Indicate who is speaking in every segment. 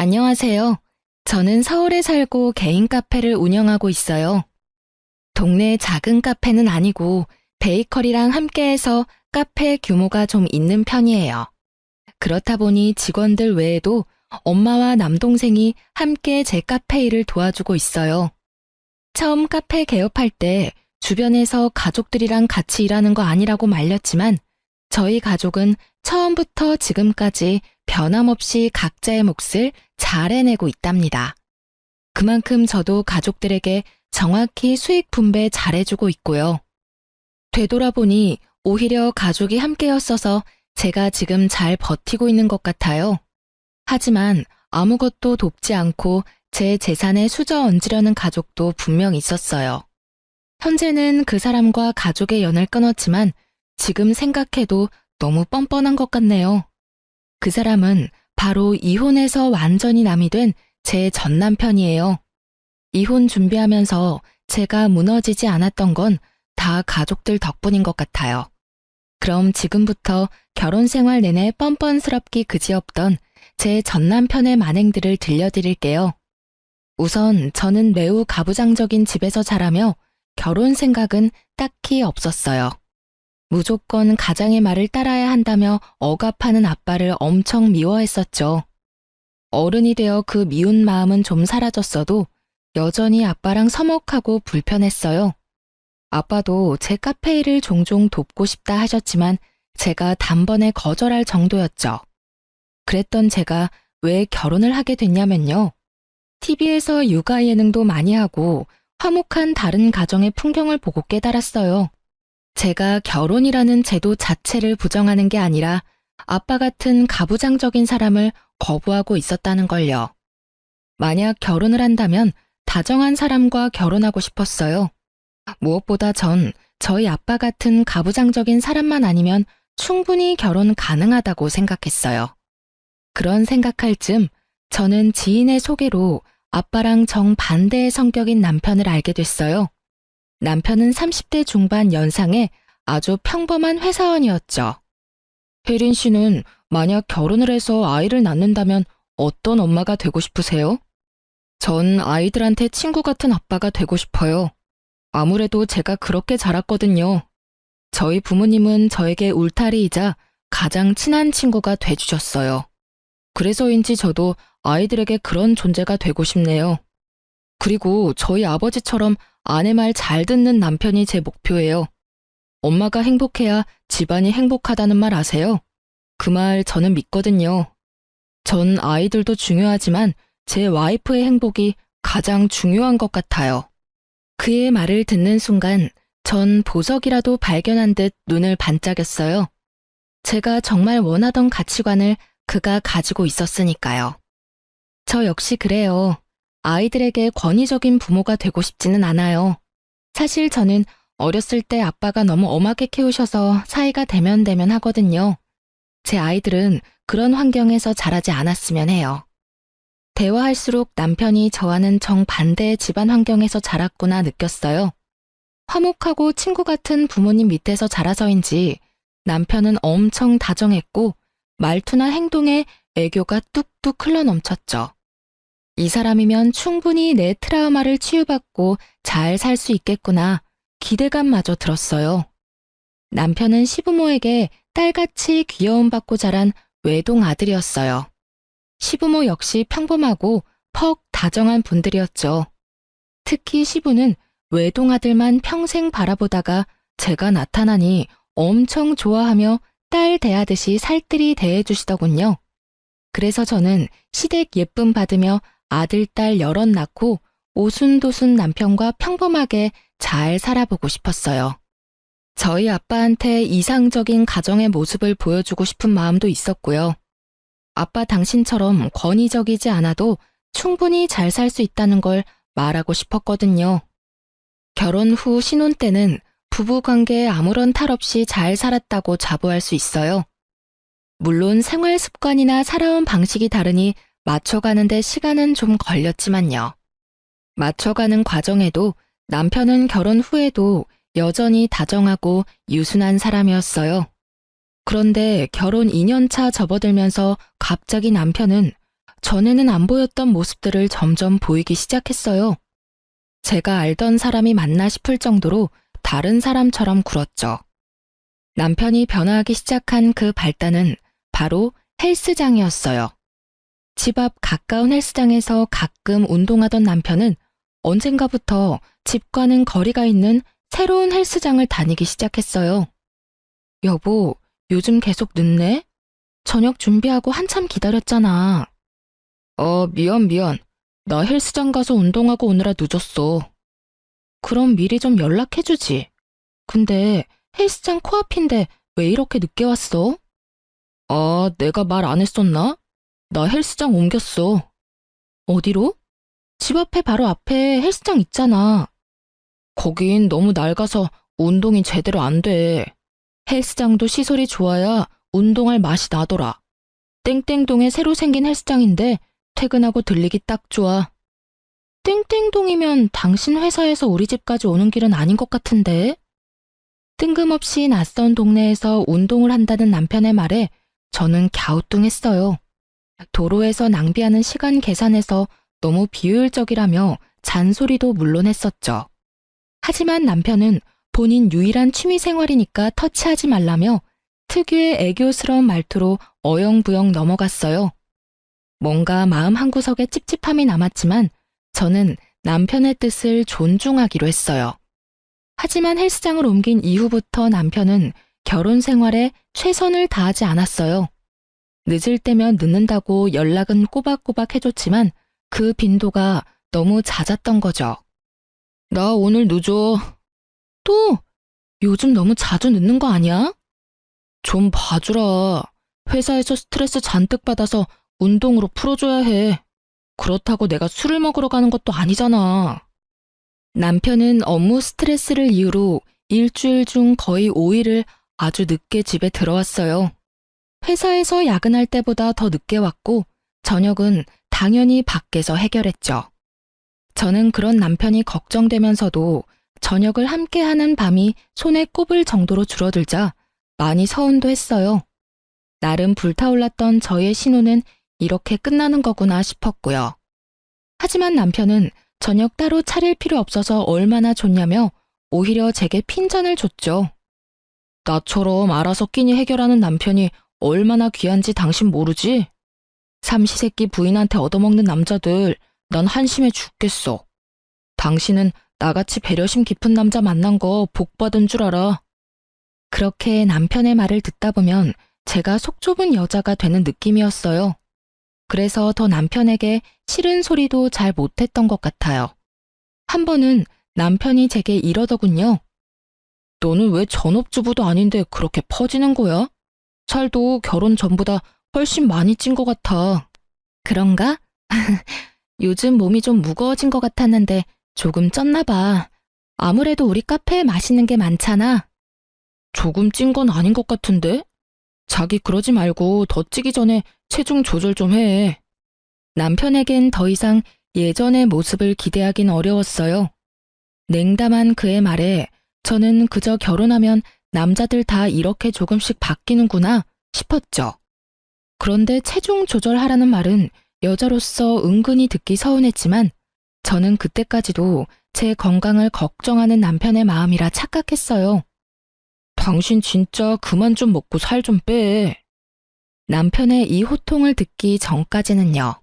Speaker 1: 안녕하세요. 저는 서울에 살고 개인 카페를 운영하고 있어요. 동네 작은 카페는 아니고 베이커리랑 함께해서 카페 규모가 좀 있는 편이에요. 그렇다 보니 직원들 외에도 엄마와 남동생이 함께 제 카페 일을 도와주고 있어요. 처음 카페 개업할 때 주변에서 가족들이랑 같이 일하는 거 아니라고 말렸지만 저희 가족은 처음부터 지금까지 변함없이 각자의 몫을 잘 해내고 있답니다. 그만큼 저도 가족들에게 정확히 수익 분배 잘해주고 있고요. 되돌아보니 오히려 가족이 함께였어서 제가 지금 잘 버티고 있는 것 같아요. 하지만 아무것도 돕지 않고 제 재산에 수저 얹으려는 가족도 분명 있었어요. 현재는 그 사람과 가족의 연을 끊었지만 지금 생각해도 너무 뻔뻔한 것 같네요. 그 사람은 바로 이혼해서 완전히 남이 된 제 전 남편이에요. 이혼 준비하면서 제가 무너지지 않았던 건 다 가족들 덕분인 것 같아요. 그럼 지금부터 결혼 생활 내내 뻔뻔스럽기 그지없던 제 전 남편의 만행들을 들려드릴게요. 우선 저는 매우 가부장적인 집에서 자라며 결혼 생각은 딱히 없었어요. 무조건 가장의 말을 따라야 한다며 억압하는 아빠를 엄청 미워했었죠. 어른이 되어 그 미운 마음은 좀 사라졌어도 여전히 아빠랑 서먹하고 불편했어요. 아빠도 제 카페 일을 종종 돕고 싶다 하셨지만 제가 단번에 거절할 정도였죠. 그랬던 제가 왜 결혼을 하게 됐냐면요. TV에서 육아 예능도 많이 하고 화목한 다른 가정의 풍경을 보고 깨달았어요. 제가 결혼이라는 제도 자체를 부정하는 게 아니라 아빠 같은 가부장적인 사람을 거부하고 있었다는 걸요. 만약 결혼을 한다면 다정한 사람과 결혼하고 싶었어요. 무엇보다 전 저희 아빠 같은 가부장적인 사람만 아니면 충분히 결혼 가능하다고 생각했어요. 그런 생각할 즈음 저는 지인의 소개로 아빠랑 정반대의 성격인 남편을 알게 됐어요. 남편은 30대 중반 연상의 아주 평범한 회사원이었죠. 혜린 씨는 만약 결혼을 해서 아이를 낳는다면 어떤 엄마가 되고 싶으세요? 전 아이들한테 친구 같은 아빠가 되고 싶어요. 아무래도 제가 그렇게 자랐거든요. 저희 부모님은 저에게 울타리이자 가장 친한 친구가 돼주셨어요. 그래서인지 저도 아이들에게 그런 존재가 되고 싶네요. 그리고 저희 아버지처럼 아내 말 잘 듣는 남편이 제 목표예요. 엄마가 행복해야 집안이 행복하다는 말 아세요? 그 말 저는 믿거든요. 전 아이들도 중요하지만 제 와이프의 행복이 가장 중요한 것 같아요. 그의 말을 듣는 순간 전 보석이라도 발견한 듯 눈을 반짝였어요. 제가 정말 원하던 가치관을 그가 가지고 있었으니까요. 저 역시 그래요. 아이들에게 권위적인 부모가 되고 싶지는 않아요. 사실 저는 어렸을 때 아빠가 너무 엄하게 키우셔서 사이가 대면대면 하거든요. 제 아이들은 그런 환경에서 자라지 않았으면 해요. 대화할수록 남편이 저와는 정반대의 집안 환경에서 자랐구나 느꼈어요. 화목하고 친구 같은 부모님 밑에서 자라서인지 남편은 엄청 다정했고 말투나 행동에 애교가 뚝뚝 흘러넘쳤죠. 이 사람이면 충분히 내 트라우마를 치유받고 잘 살 수 있겠구나 기대감마저 들었어요. 남편은 시부모에게 딸같이 귀여움받고 자란 외동 아들이었어요. 시부모 역시 평범하고 퍽 다정한 분들이었죠. 특히 시부는 외동아들만 평생 바라보다가 제가 나타나니 엄청 좋아하며 딸 대하듯이 살뜰히 대해주시더군요. 그래서 저는 시댁 예쁨 받으며 아들, 딸 여럿 낳고 오순도순 남편과 평범하게 잘 살아보고 싶었어요. 저희 아빠한테 이상적인 가정의 모습을 보여주고 싶은 마음도 있었고요. 아빠 당신처럼 권위적이지 않아도 충분히 잘 살 수 있다는 걸 말하고 싶었거든요. 결혼 후 신혼 때는 부부관계에 아무런 탈 없이 잘 살았다고 자부할 수 있어요. 물론 생활 습관이나 살아온 방식이 다르니 맞춰가는데 시간은 좀 걸렸지만요. 맞춰가는 과정에도 남편은 결혼 후에도 여전히 다정하고 유순한 사람이었어요. 그런데 결혼 2년 차 접어들면서 갑자기 남편은 전에는 안 보였던 모습들을 점점 보이기 시작했어요. 제가 알던 사람이 맞나 싶을 정도로 다른 사람처럼 굴었죠. 남편이 변화하기 시작한 그 발단은 바로 헬스장이었어요. 집 앞 가까운 헬스장에서 가끔 운동하던 남편은 언젠가부터 집과는 거리가 있는 새로운 헬스장을 다니기 시작했어요. 여보, 요즘 계속 늦네? 저녁 준비하고 한참 기다렸잖아. 미안. 나 헬스장 가서 운동하고 오느라 늦었어. 그럼 미리 좀 연락해주지. 근데 헬스장 코앞인데 왜 이렇게 늦게 왔어? 내가 말 안 했었나? 나 헬스장 옮겼어. 어디로? 집 앞에 바로 앞에 헬스장 있잖아. 거긴 너무 낡아서 운동이 제대로 안 돼. 헬스장도 시설이 좋아야 운동할 맛이 나더라. 땡땡동에 새로 생긴 헬스장인데 퇴근하고 들리기 딱 좋아. 땡땡동이면 당신 회사에서 우리 집까지 오는 길은 아닌 것 같은데? 뜬금없이 낯선 동네에서 운동을 한다는 남편의 말에 저는 갸우뚱했어요. 도로에서 낭비하는 시간 계산에서 너무 비효율적이라며 잔소리도 물론 했었죠. 하지만 남편은 본인 유일한 취미 생활이니까 터치하지 말라며 특유의 애교스러운 말투로 어영부영 넘어갔어요. 뭔가 마음 한구석에 찝찝함이 남았지만 저는 남편의 뜻을 존중하기로 했어요. 하지만 헬스장을 옮긴 이후부터 남편은 결혼 생활에 최선을 다하지 않았어요. 늦을 때면 늦는다고 연락은 꼬박꼬박 해줬지만 그 빈도가 너무 잦았던 거죠. 나 오늘 늦어. 또? 요즘 너무 자주 늦는 거 아니야? 좀 봐주라. 회사에서 스트레스 잔뜩 받아서 운동으로 풀어줘야 해. 그렇다고 내가 술을 먹으러 가는 것도 아니잖아. 남편은 업무 스트레스를 이유로 일주일 중 거의 5일을 아주 늦게 집에 들어왔어요. 회사에서 야근할 때보다 더 늦게 왔고 저녁은 당연히 밖에서 해결했죠. 저는 그런 남편이 걱정되면서도 저녁을 함께하는 밤이 손에 꼽을 정도로 줄어들자 많이 서운도 했어요. 나름 불타올랐던 저의 신호는 이렇게 끝나는 거구나 싶었고요. 하지만 남편은 저녁 따로 차릴 필요 없어서 얼마나 좋냐며 오히려 제게 핀잔을 줬죠. 나처럼 알아서 끼니 해결하는 남편이 얼마나 귀한지 당신 모르지? 삼시세끼 부인한테 얻어먹는 남자들 난 한심해 죽겠어. 당신은 나같이 배려심 깊은 남자 만난 거 복 받은 줄 알아. 그렇게 남편의 말을 듣다 보면 제가 속 좁은 여자가 되는 느낌이었어요. 그래서 더 남편에게 싫은 소리도 잘 못했던 것 같아요. 한 번은 남편이 제게 이러더군요. 너는 왜 전업주부도 아닌데 그렇게 퍼지는 거야? 살도 결혼 전보다 훨씬 많이 찐 것 같아. 그런가? 요즘 몸이 좀 무거워진 것 같았는데 조금 쪘나 봐. 아무래도 우리 카페에 맛있는 게 많잖아. 조금 찐 건 아닌 것 같은데? 자기 그러지 말고 더 찌기 전에 체중 조절 좀 해. 남편에겐 더 이상 예전의 모습을 기대하긴 어려웠어요. 냉담한 그의 말에 저는 그저 결혼하면 남자들 다 이렇게 조금씩 바뀌는구나 싶었죠. 그런데 체중 조절하라는 말은 여자로서 은근히 듣기 서운했지만 저는 그때까지도 제 건강을 걱정하는 남편의 마음이라 착각했어요. 당신 진짜 그만 좀 먹고 살 좀 빼. 남편의 이 호통을 듣기 전까지는요.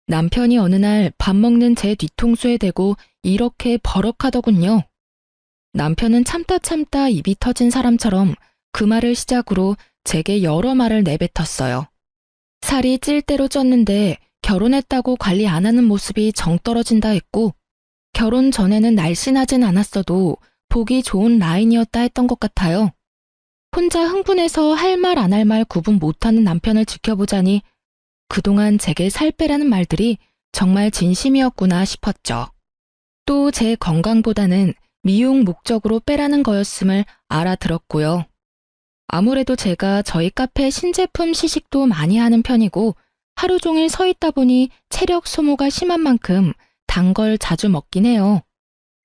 Speaker 1: 남편이 어느 날 밥 먹는 제 뒤통수에 대고 이렇게 버럭하더군요. 남편은 참다 입이 터진 사람처럼 그 말을 시작으로 제게 여러 말을 내뱉었어요. 살이 찔 대로 쪘는데 결혼했다고 관리 안 하는 모습이 정 떨어진다 했고 결혼 전에는 날씬하진 않았어도 보기 좋은 라인이었다 했던 것 같아요. 혼자 흥분해서 할 말 안 할 말 구분 못하는 남편을 지켜보자니 그동안 제게 살 빼라는 말들이 정말 진심이었구나 싶었죠. 또 제 건강보다는 미용 목적으로 빼라는 거였음을 알아들었고요. 아무래도 제가 저희 카페 신제품 시식도 많이 하는 편이고 하루 종일 서 있다 보니 체력 소모가 심한 만큼 단 걸 자주 먹긴 해요.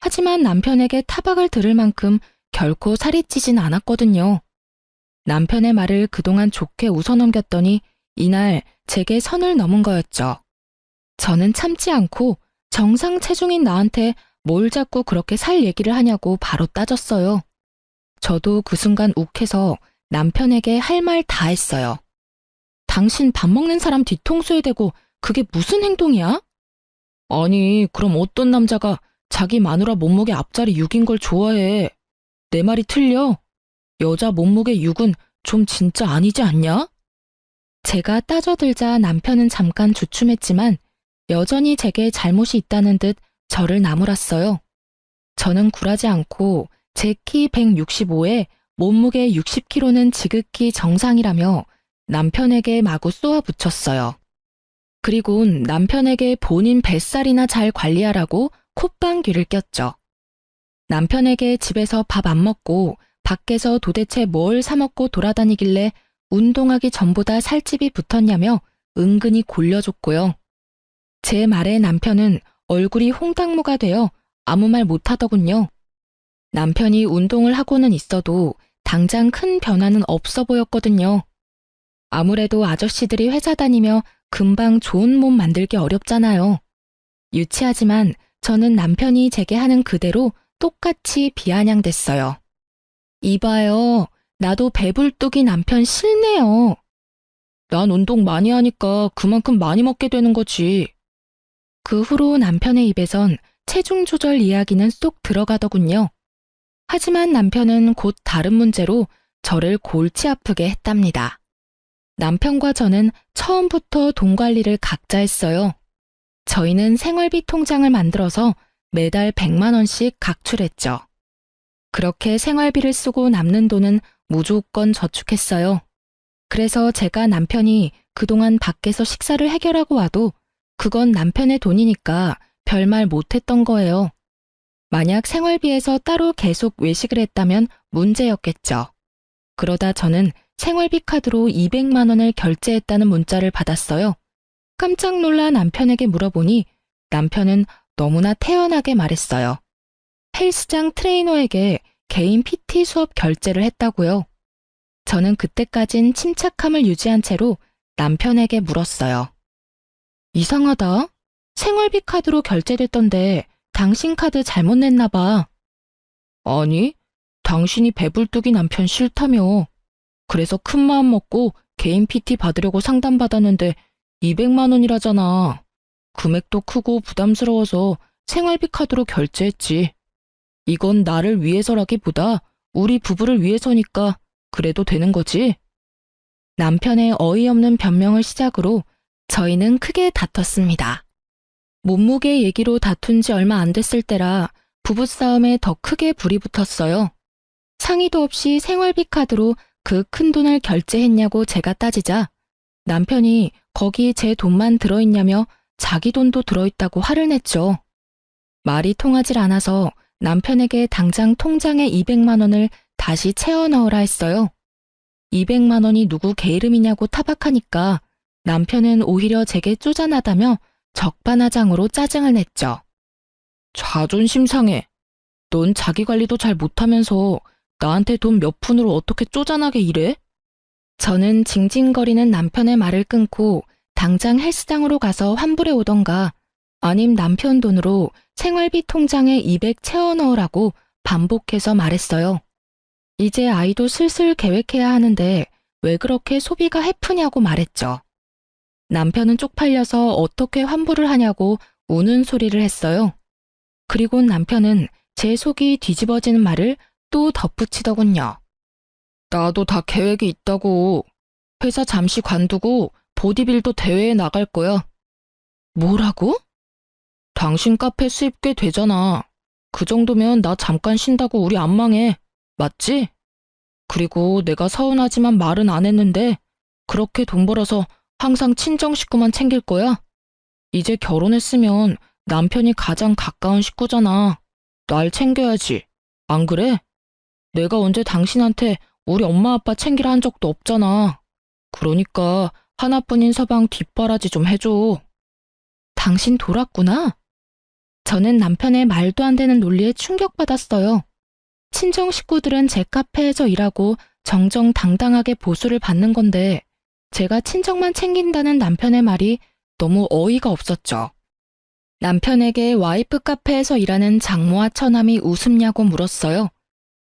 Speaker 1: 하지만 남편에게 타박을 들을 만큼 결코 살이 찌진 않았거든요. 남편의 말을 그동안 좋게 웃어넘겼더니 이날 제게 선을 넘은 거였죠. 저는 참지 않고 정상 체중인 나한테 뭘 자꾸 그렇게 살 얘기를 하냐고 바로 따졌어요. 저도 그 순간 욱해서 남편에게 할 말 다 했어요. 당신 밥 먹는 사람 뒤통수에 대고 그게 무슨 행동이야? 아니, 그럼 어떤 남자가 자기 마누라 몸무게 앞자리 6인 걸 좋아해? 내 말이 틀려? 여자 몸무게 6은 좀 진짜 아니지 않냐? 제가 따져들자 남편은 잠깐 주춤했지만 여전히 제게 잘못이 있다는 듯 저를 나무랐어요. 저는 굴하지 않고 제 키 165에 몸무게 60kg는 지극히 정상이라며 남편에게 마구 쏘아붙였어요. 그리곤 남편에게 본인 뱃살이나 잘 관리하라고 콧방귀를 꼈죠. 남편에게 집에서 밥 안 먹고 밖에서 도대체 뭘 사 먹고 돌아다니길래 운동하기 전보다 살집이 붙었냐며 은근히 골려줬고요. 제 말에 남편은 얼굴이 홍당무가 되어 아무 말 못하더군요. 남편이 운동을 하고는 있어도 당장 큰 변화는 없어 보였거든요. 아무래도 아저씨들이 회사 다니며 금방 좋은 몸 만들기 어렵잖아요. 유치하지만 저는 남편이 제게 하는 그대로 똑같이 비아냥댔어요. 이봐요, 나도 배불뚝이 남편 싫네요. 난 운동 많이 하니까 그만큼 많이 먹게 되는 거지. 그 후로 남편의 입에선 체중 조절 이야기는 쏙 들어가더군요. 하지만 남편은 곧 다른 문제로 저를 골치 아프게 했답니다. 남편과 저는 처음부터 돈 관리를 각자 했어요. 저희는 생활비 통장을 만들어서 매달 100만 원씩 각출했죠. 그렇게 생활비를 쓰고 남는 돈은 무조건 저축했어요. 그래서 제가 남편이 그동안 밖에서 식사를 해결하고 와도 그건 남편의 돈이니까 별말 못했던 거예요. 만약 생활비에서 따로 계속 외식을 했다면 문제였겠죠. 그러다 저는 생활비 카드로 200만 원을 결제했다는 문자를 받았어요. 깜짝 놀라 남편에게 물어보니 남편은 너무나 태연하게 말했어요. 헬스장 트레이너에게 개인 PT 수업 결제를 했다고요. 저는 그때까진 침착함을 유지한 채로 남편에게 물었어요. 이상하다. 생활비 카드로 결제됐던데 당신 카드 잘못 냈나 봐. 아니, 당신이 배불뚝이 남편 싫다며. 그래서 큰 마음 먹고 개인 PT 받으려고 상담받았는데 200만 원이라잖아. 금액도 크고 부담스러워서 생활비 카드로 결제했지. 이건 나를 위해서라기보다 우리 부부를 위해서니까 그래도 되는 거지. 남편의 어이없는 변명을 시작으로 저희는 크게 다퉜습니다. 몸무게 얘기로 다툰 지 얼마 안 됐을 때라 부부싸움에 더 크게 불이 붙었어요. 상의도 없이 생활비 카드로 그 큰 돈을 결제했냐고 제가 따지자 남편이 거기 제 돈만 들어있냐며 자기 돈도 들어있다고 화를 냈죠. 말이 통하질 않아서 남편에게 당장 통장에 200만 원을 다시 채워 넣으라 했어요. 200만 원이 누구 개 이름이냐고 타박하니까 남편은 오히려 제게 쪼잔하다며 적반하장으로 짜증을 냈죠. 자존심 상해. 넌 자기 관리도 잘 못하면서 나한테 돈 몇 푼으로 어떻게 쪼잔하게 일해? 저는 징징거리는 남편의 말을 끊고 당장 헬스장으로 가서 환불해 오던가 아님 남편 돈으로 생활비 통장에 200 채워 넣으라고 반복해서 말했어요. 이제 아이도 슬슬 계획해야 하는데 왜 그렇게 소비가 해프냐고 말했죠. 남편은 쪽팔려서 어떻게 환불을 하냐고 우는 소리를 했어요. 그리곤 남편은 제 속이 뒤집어지는 말을 또 덧붙이더군요. 나도 다 계획이 있다고. 회사 잠시 관두고 보디빌더 대회에 나갈 거야. 뭐라고? 당신 카페 수입 꽤 되잖아. 그 정도면 나 잠깐 쉰다고 우리 안 망해. 맞지? 그리고 내가 서운하지만 말은 안 했는데 그렇게 돈 벌어서 항상 친정 식구만 챙길 거야? 이제 결혼했으면 남편이 가장 가까운 식구잖아. 날 챙겨야지. 안 그래? 내가 언제 당신한테 우리 엄마 아빠 챙기라 한 적도 없잖아. 그러니까 하나뿐인 서방 뒷바라지 좀 해줘. 당신 돌았구나? 저는 남편의 말도 안 되는 논리에 충격받았어요. 친정 식구들은 제 카페에서 일하고 정정당당하게 보수를 받는 건데 제가 친정만 챙긴다는 남편의 말이 너무 어이가 없었죠. 남편에게 와이프 카페에서 일하는 장모와 처남이 우습냐고 물었어요.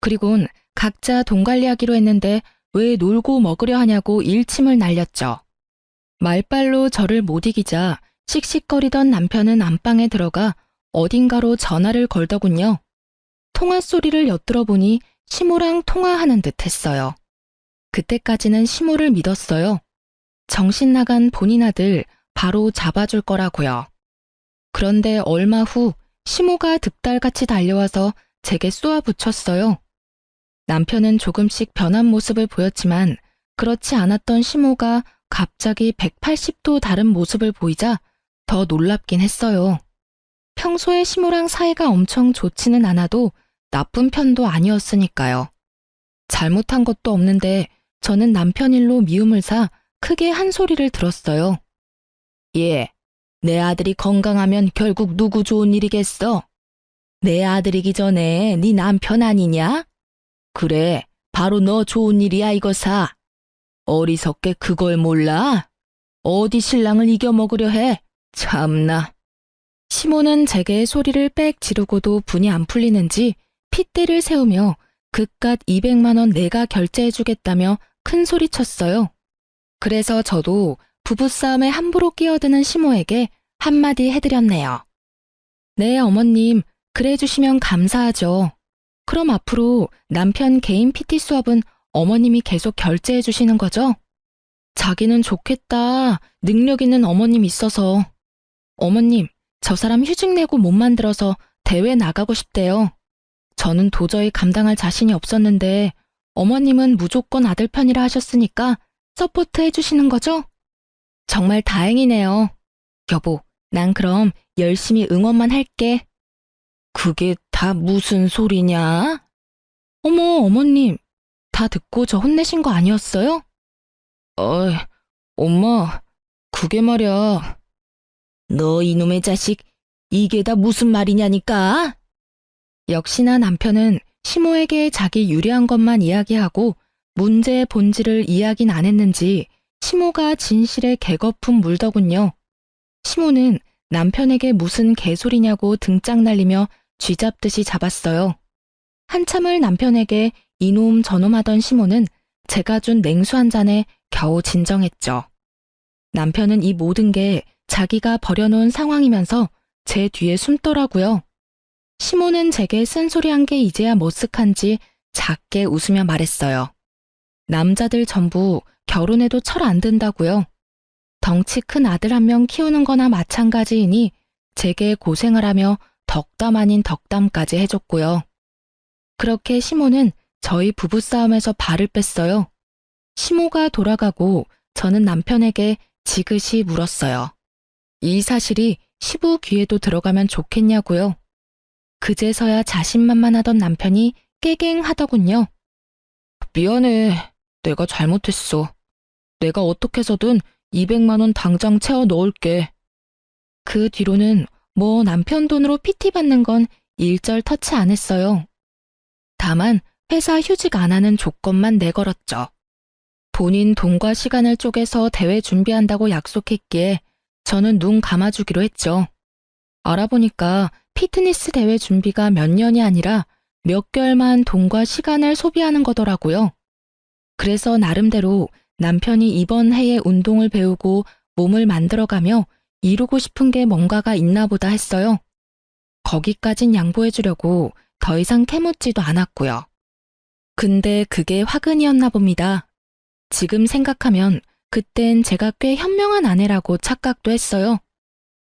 Speaker 1: 그리곤 각자 돈 관리하기로 했는데 왜 놀고 먹으려 하냐고 일침을 날렸죠. 말빨로 저를 못 이기자 씩씩거리던 남편은 안방에 들어가 어딘가로 전화를 걸더군요. 통화 소리를 엿들어 보니 시모랑 통화하는 듯 했어요. 그때까지는 시모를 믿었어요. 정신 나간 본인 아들 바로 잡아줄 거라고요. 그런데 얼마 후 시모가 득달같이 달려와서 제게 쏘아붙였어요. 남편은 조금씩 변한 모습을 보였지만 그렇지 않았던 시모가 갑자기 180도 다른 모습을 보이자 더 놀랍긴 했어요. 평소에 시모랑 사이가 엄청 좋지는 않아도 나쁜 편도 아니었으니까요. 잘못한 것도 없는데 저는 남편 일로 미움을 사 크게 한 소리를 들었어요. 예, 내 아들이 건강하면 결국 누구 좋은 일이겠어? 내 아들이기 전에 네 남편 아니냐? 그래, 바로 너 좋은 일이야 이거사. 어리석게 그걸 몰라? 어디 신랑을 이겨먹으려 해? 참나. 시모는 제게 소리를 빽 지르고도 분이 안 풀리는지 핏대를 세우며 그깟 200만 원 내가 결제해주겠다며 큰 소리 쳤어요. 그래서 저도 부부싸움에 함부로 끼어드는 시모에게 한마디 해드렸네요. 네, 어머님, 그래 주시면 감사하죠. 그럼 앞으로 남편 개인 PT 수업은 어머님이 계속 결제해 주시는 거죠? 자기는 좋겠다. 능력 있는 어머님 있어서. 어머님, 저 사람 휴직 내고 못 만들어서 대회 나가고 싶대요. 저는 도저히 감당할 자신이 없었는데 어머님은 무조건 아들 편이라 하셨으니까 서포트 해주시는 거죠? 정말 다행이네요. 여보, 난 그럼 열심히 응원만 할게. 그게 다 무슨 소리냐? 어머, 어머님, 다 듣고 저 혼내신 거 아니었어요? 어이, 엄마, 그게 말이야. 너 이놈의 자식, 이게 다 무슨 말이냐니까? 역시나 남편은 시모에게 자기 유리한 것만 이야기하고 문제의 본질을 이야기는 안 했는지 시모가 진실에 개거품 물더군요. 시모는 남편에게 무슨 개소리냐고 등짝 날리며 쥐잡듯이 잡았어요. 한참을 남편에게 이놈 저놈 하던 시모는 제가 준 냉수 한 잔에 겨우 진정했죠. 남편은 이 모든 게 자기가 버려놓은 상황이면서 제 뒤에 숨더라고요. 시모는 제게 쓴소리한 게 이제야 머쓱한지 작게 웃으며 말했어요. 남자들 전부 결혼해도 철 안 든다고요. 덩치 큰 아들 한 명 키우는 거나 마찬가지이니 제게 고생을 하며 덕담 아닌 덕담까지 해줬고요. 그렇게 시모는 저희 부부싸움에서 발을 뺐어요. 시모가 돌아가고 저는 남편에게 지그시 물었어요. 이 사실이 시부 귀에도 들어가면 좋겠냐고요. 그제서야 자신만만하던 남편이 깨갱하더군요. 미안해. 내가 잘못했어. 내가 어떻게 해서든 200만 원 당장 채워 넣을게. 그 뒤로는 뭐 남편 돈으로 PT 받는 건 일절 터치 안 했어요. 다만 회사 휴직 안 하는 조건만 내걸었죠. 본인 돈과 시간을 쪼개서 대회 준비한다고 약속했기에 저는 눈 감아주기로 했죠. 알아보니까 피트니스 대회 준비가 몇 년이 아니라 몇 개월만 돈과 시간을 소비하는 거더라고요. 그래서 나름대로 남편이 이번 해에 운동을 배우고 몸을 만들어가며 이루고 싶은 게 뭔가가 있나 보다 했어요. 거기까진 양보해주려고 더 이상 캐묻지도 않았고요. 근데 그게 화근이었나 봅니다. 지금 생각하면 그땐 제가 꽤 현명한 아내라고 착각도 했어요.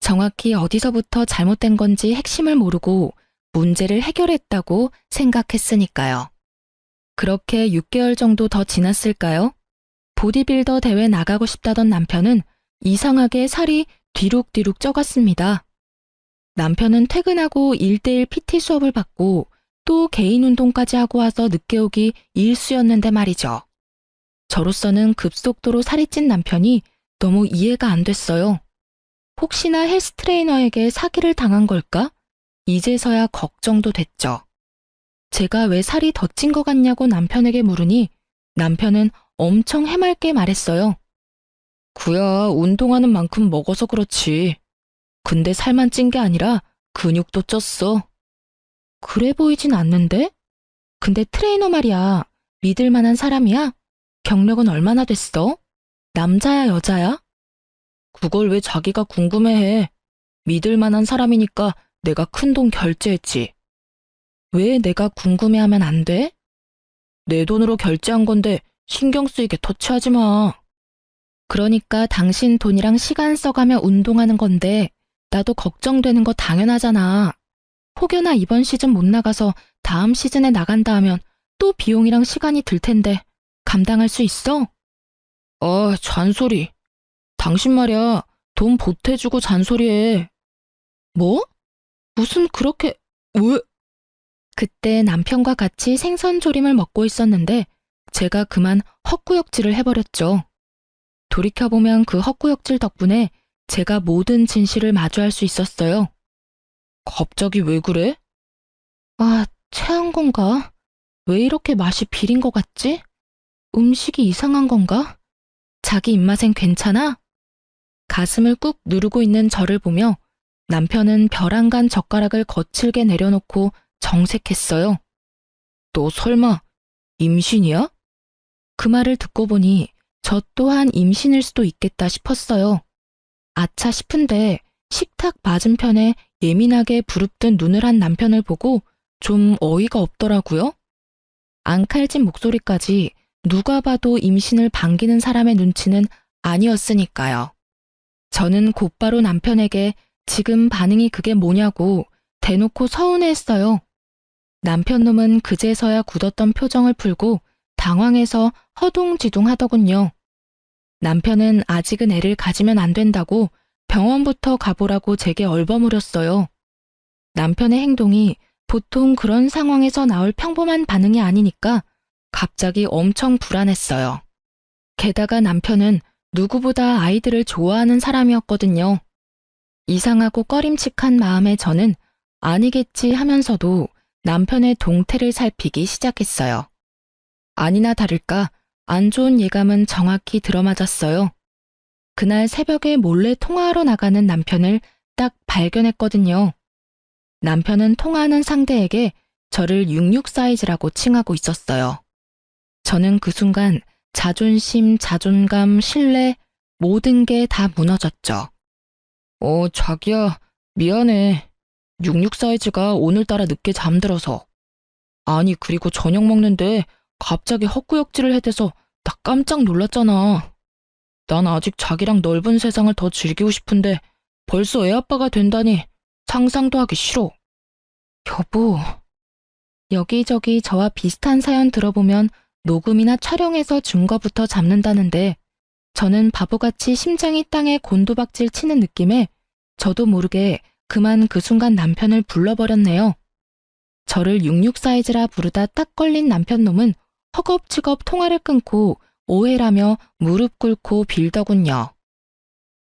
Speaker 1: 정확히 어디서부터 잘못된 건지 핵심을 모르고 문제를 해결했다고 생각했으니까요. 그렇게 6개월 정도 더 지났을까요? 보디빌더 대회 나가고 싶다던 남편은 이상하게 살이 뒤룩뒤룩 쪄갔습니다. 남편은 퇴근하고 1:1 PT 수업을 받고 또 개인 운동까지 하고 와서 늦게 오기 일쑤였는데 말이죠. 저로서는 급속도로 살이 찐 남편이 너무 이해가 안 됐어요. 혹시나 헬스 트레이너에게 사기를 당한 걸까? 이제서야 걱정도 됐죠. 제가 왜 살이 더 찐 것 같냐고 남편에게 물으니 남편은 엄청 해맑게 말했어요. 구야, 운동하는 만큼 먹어서 그렇지. 근데 살만 찐 게 아니라 근육도 쪘어. 그래 보이진 않는데? 근데 트레이너 말이야. 믿을 만한 사람이야? 경력은 얼마나 됐어? 남자야, 여자야? 그걸 왜 자기가 궁금해해? 믿을 만한 사람이니까 내가 큰돈 결제했지. 왜 내가 궁금해하면 안 돼? 내 돈으로 결제한 건데 신경 쓰이게 터치하지 마. 그러니까 당신 돈이랑 시간 써가며 운동하는 건데 나도 걱정되는 거 당연하잖아. 혹여나 이번 시즌 못 나가서 다음 시즌에 나간다 하면 또 비용이랑 시간이 들 텐데 감당할 수 있어? 잔소리. 당신 말이야. 돈 보태주고 잔소리해. 뭐? 무슨 그렇게... 왜? 그때 남편과 같이 생선조림을 먹고 있었는데 제가 그만 헛구역질을 해버렸죠. 돌이켜보면 그 헛구역질 덕분에 제가 모든 진실을 마주할 수 있었어요. 갑자기 왜 그래? 체한 건가? 왜 이렇게 맛이 비린 것 같지? 음식이 이상한 건가? 자기 입맛엔 괜찮아? 가슴을 꾹 누르고 있는 저를 보며 남편은 벼랑간 젓가락을 거칠게 내려놓고 정색했어요. 너 설마 임신이야? 그 말을 듣고 보니 저 또한 임신일 수도 있겠다 싶었어요. 아차 싶은데 식탁 맞은편에 예민하게 부릅뜬 눈을 한 남편을 보고 좀 어이가 없더라고요. 앙칼진 목소리까지 누가 봐도 임신을 반기는 사람의 눈치는 아니었으니까요. 저는 곧바로 남편에게 지금 반응이 그게 뭐냐고 대놓고 서운해했어요. 남편 놈은 그제서야 굳었던 표정을 풀고 당황해서 허둥지둥 하더군요. 남편은 아직은 애를 가지면 안 된다고 병원부터 가보라고 제게 얼버무렸어요. 남편의 행동이 보통 그런 상황에서 나올 평범한 반응이 아니니까 갑자기 엄청 불안했어요. 게다가 남편은 누구보다 아이들을 좋아하는 사람이었거든요. 이상하고 꺼림칙한 마음에 저는 아니겠지 하면서도 남편의 동태를 살피기 시작했어요. 아니나 다를까 안 좋은 예감은 정확히 들어맞았어요. 그날 새벽에 몰래 통화하러 나가는 남편을 딱 발견했거든요. 남편은 통화하는 상대에게 저를 66 사이즈라고 칭하고 있었어요. 저는 그 순간 자존심, 자존감, 신뢰 모든 게 다 무너졌죠. 자기야, 미안해. 66 사이즈가 오늘따라 늦게 잠들어서. 아니, 그리고 저녁 먹는데 갑자기 헛구역질을 해대서 나 깜짝 놀랐잖아. 난 아직 자기랑 넓은 세상을 더 즐기고 싶은데 벌써 애 아빠가 된다니 상상도 하기 싫어. 여보, 여기저기 저와 비슷한 사연 들어보면 녹음이나 촬영해서 증거부터 잡는다는데 저는 바보같이 심장이 땅에 곤두박질 치는 느낌에 저도 모르게 그만 그 순간 남편을 불러버렸네요. 저를 66 사이즈라 부르다 딱 걸린 남편 놈은 허겁지겁 통화를 끊고 오해라며 무릎 꿇고 빌더군요.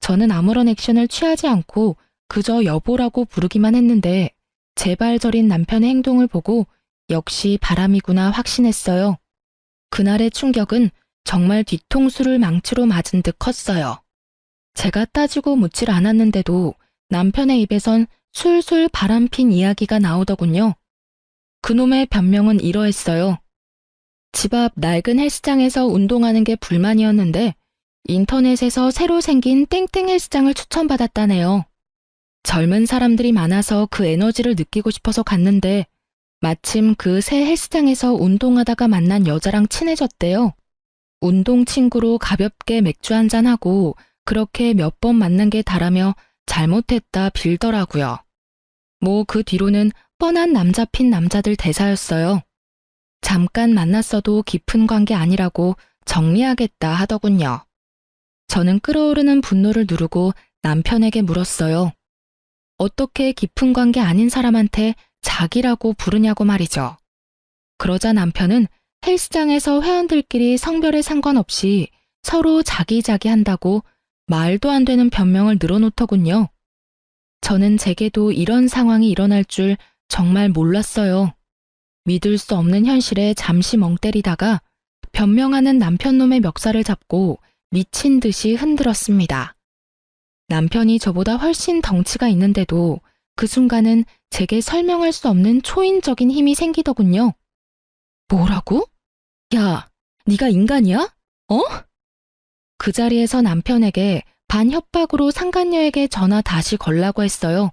Speaker 1: 저는 아무런 액션을 취하지 않고 그저 여보라고 부르기만 했는데 제발 저린 남편의 행동을 보고 역시 바람이구나 확신했어요. 그날의 충격은 정말 뒤통수를 망치로 맞은 듯 컸어요. 제가 따지고 묻질 않았는데도 남편의 입에선 술술 바람핀 이야기가 나오더군요. 그놈의 변명은 이러했어요. 집 앞 낡은 헬스장에서 운동하는 게 불만이었는데 인터넷에서 새로 생긴 땡땡 헬스장을 추천받았다네요. 젊은 사람들이 많아서 그 에너지를 느끼고 싶어서 갔는데 마침 그 새 헬스장에서 운동하다가 만난 여자랑 친해졌대요. 운동 친구로 가볍게 맥주 한잔하고 그렇게 몇 번 만난 게 다라며 잘못했다 빌더라고요. 뭐 그 뒤로는 뻔한 남잡힌 남자들 대사였어요. 잠깐 만났어도 깊은 관계 아니라고 정리하겠다 하더군요. 저는 끓어오르는 분노를 누르고 남편에게 물었어요. 어떻게 깊은 관계 아닌 사람한테 자기라고 부르냐고 말이죠. 그러자 남편은 헬스장에서 회원들끼리 성별에 상관없이 서로 자기자기 한다고 말도 안 되는 변명을 늘어놓더군요. 저는 제게도 이런 상황이 일어날 줄 정말 몰랐어요. 믿을 수 없는 현실에 잠시 멍 때리다가 변명하는 남편 놈의 멱살을 잡고 미친 듯이 흔들었습니다. 남편이 저보다 훨씬 덩치가 있는데도 그 순간은 제게 설명할 수 없는 초인적인 힘이 생기더군요. 뭐라고? 야, 네가 인간이야? 어? 그 자리에서 남편에게 반협박으로 상간녀에게 전화 다시 걸라고 했어요.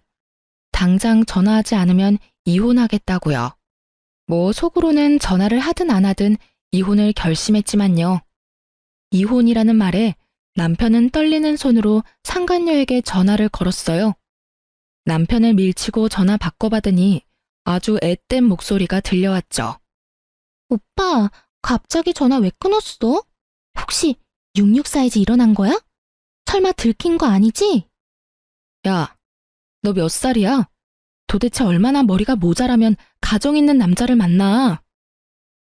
Speaker 1: 당장 전화하지 않으면 이혼하겠다고요. 뭐 속으로는 전화를 하든 안 하든 이혼을 결심했지만요. 이혼이라는 말에 남편은 떨리는 손으로 상간녀에게 전화를 걸었어요. 남편을 밀치고 전화 바꿔받으니 아주 앳된 목소리가 들려왔죠. 오빠, 갑자기 전화 왜 끊었어? 혹시 66 사이즈 일어난 거야? 설마 들킨 거 아니지? 야, 너 몇 살이야? 도대체 얼마나 머리가 모자라면 가정 있는 남자를 만나?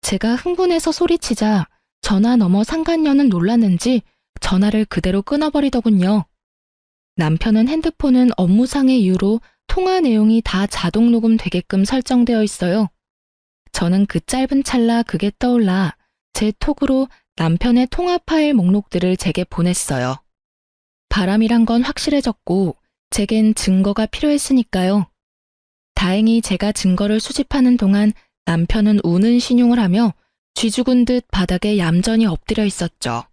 Speaker 1: 제가 흥분해서 소리치자 전화 너머 상간녀는 놀랐는지 전화를 그대로 끊어버리더군요. 남편은 핸드폰은 업무상의 이유로 통화 내용이 다 자동 녹음되게끔 설정되어 있어요. 저는 그 짧은 찰나 그게 떠올라 제 톡으로 남편의 통화 파일 목록들을 제게 보냈어요. 바람이란 건 확실해졌고 제겐 증거가 필요했으니까요. 다행히 제가 증거를 수집하는 동안 남편은 우는 신용을 하며 쥐 죽은 듯 바닥에 얌전히 엎드려 있었죠.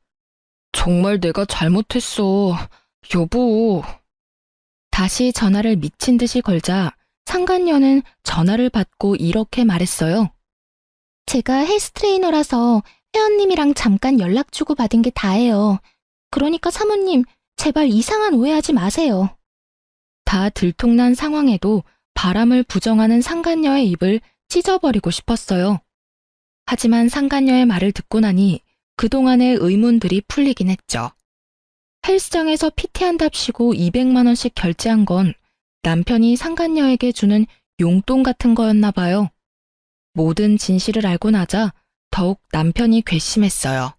Speaker 1: 정말 내가 잘못했어. 여보. 다시 전화를 미친 듯이 걸자 상간녀는 전화를 받고 이렇게 말했어요. 제가 헬스 트레이너라서 회원님이랑 잠깐 연락 주고 받은 게 다예요. 그러니까 사모님, 제발 이상한 오해하지 마세요. 다 들통난 상황에도 바람을 부정하는 상간녀의 입을 찢어버리고 싶었어요. 하지만 상간녀의 말을 듣고 나니 그동안의 의문들이 풀리긴 했죠. 헬스장에서 PT한답시고 200만 원씩 결제한 건 남편이 상간녀에게 주는 용돈 같은 거였나 봐요. 모든 진실을 알고 나자 더욱 남편이 괘씸했어요.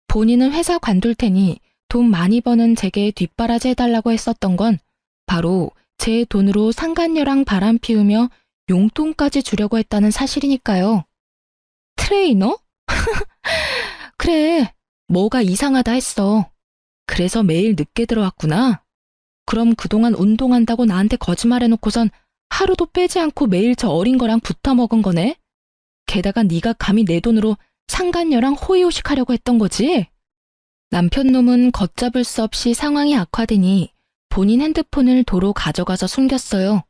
Speaker 1: 본인은 회사 관둘 테니 돈 많이 버는 제게 뒷바라지 해달라고 했었던 건 바로 제 돈으로 상간녀랑 바람 피우며 용돈까지 주려고 했다는 사실이니까요. 트레이너? 그래, 뭐가 이상하다 했어. 그래서 매일 늦게 들어왔구나. 그럼 그동안 운동한다고 나한테 거짓말해놓고선 하루도 빼지 않고 매일 저 어린 거랑 붙어 먹은 거네? 게다가 네가 감히 내 돈으로 상간녀랑 호의호식하려고 했던 거지? 남편 놈은 걷잡을 수 없이 상황이 악화되니 본인 핸드폰을 도로 가져가서 숨겼어요.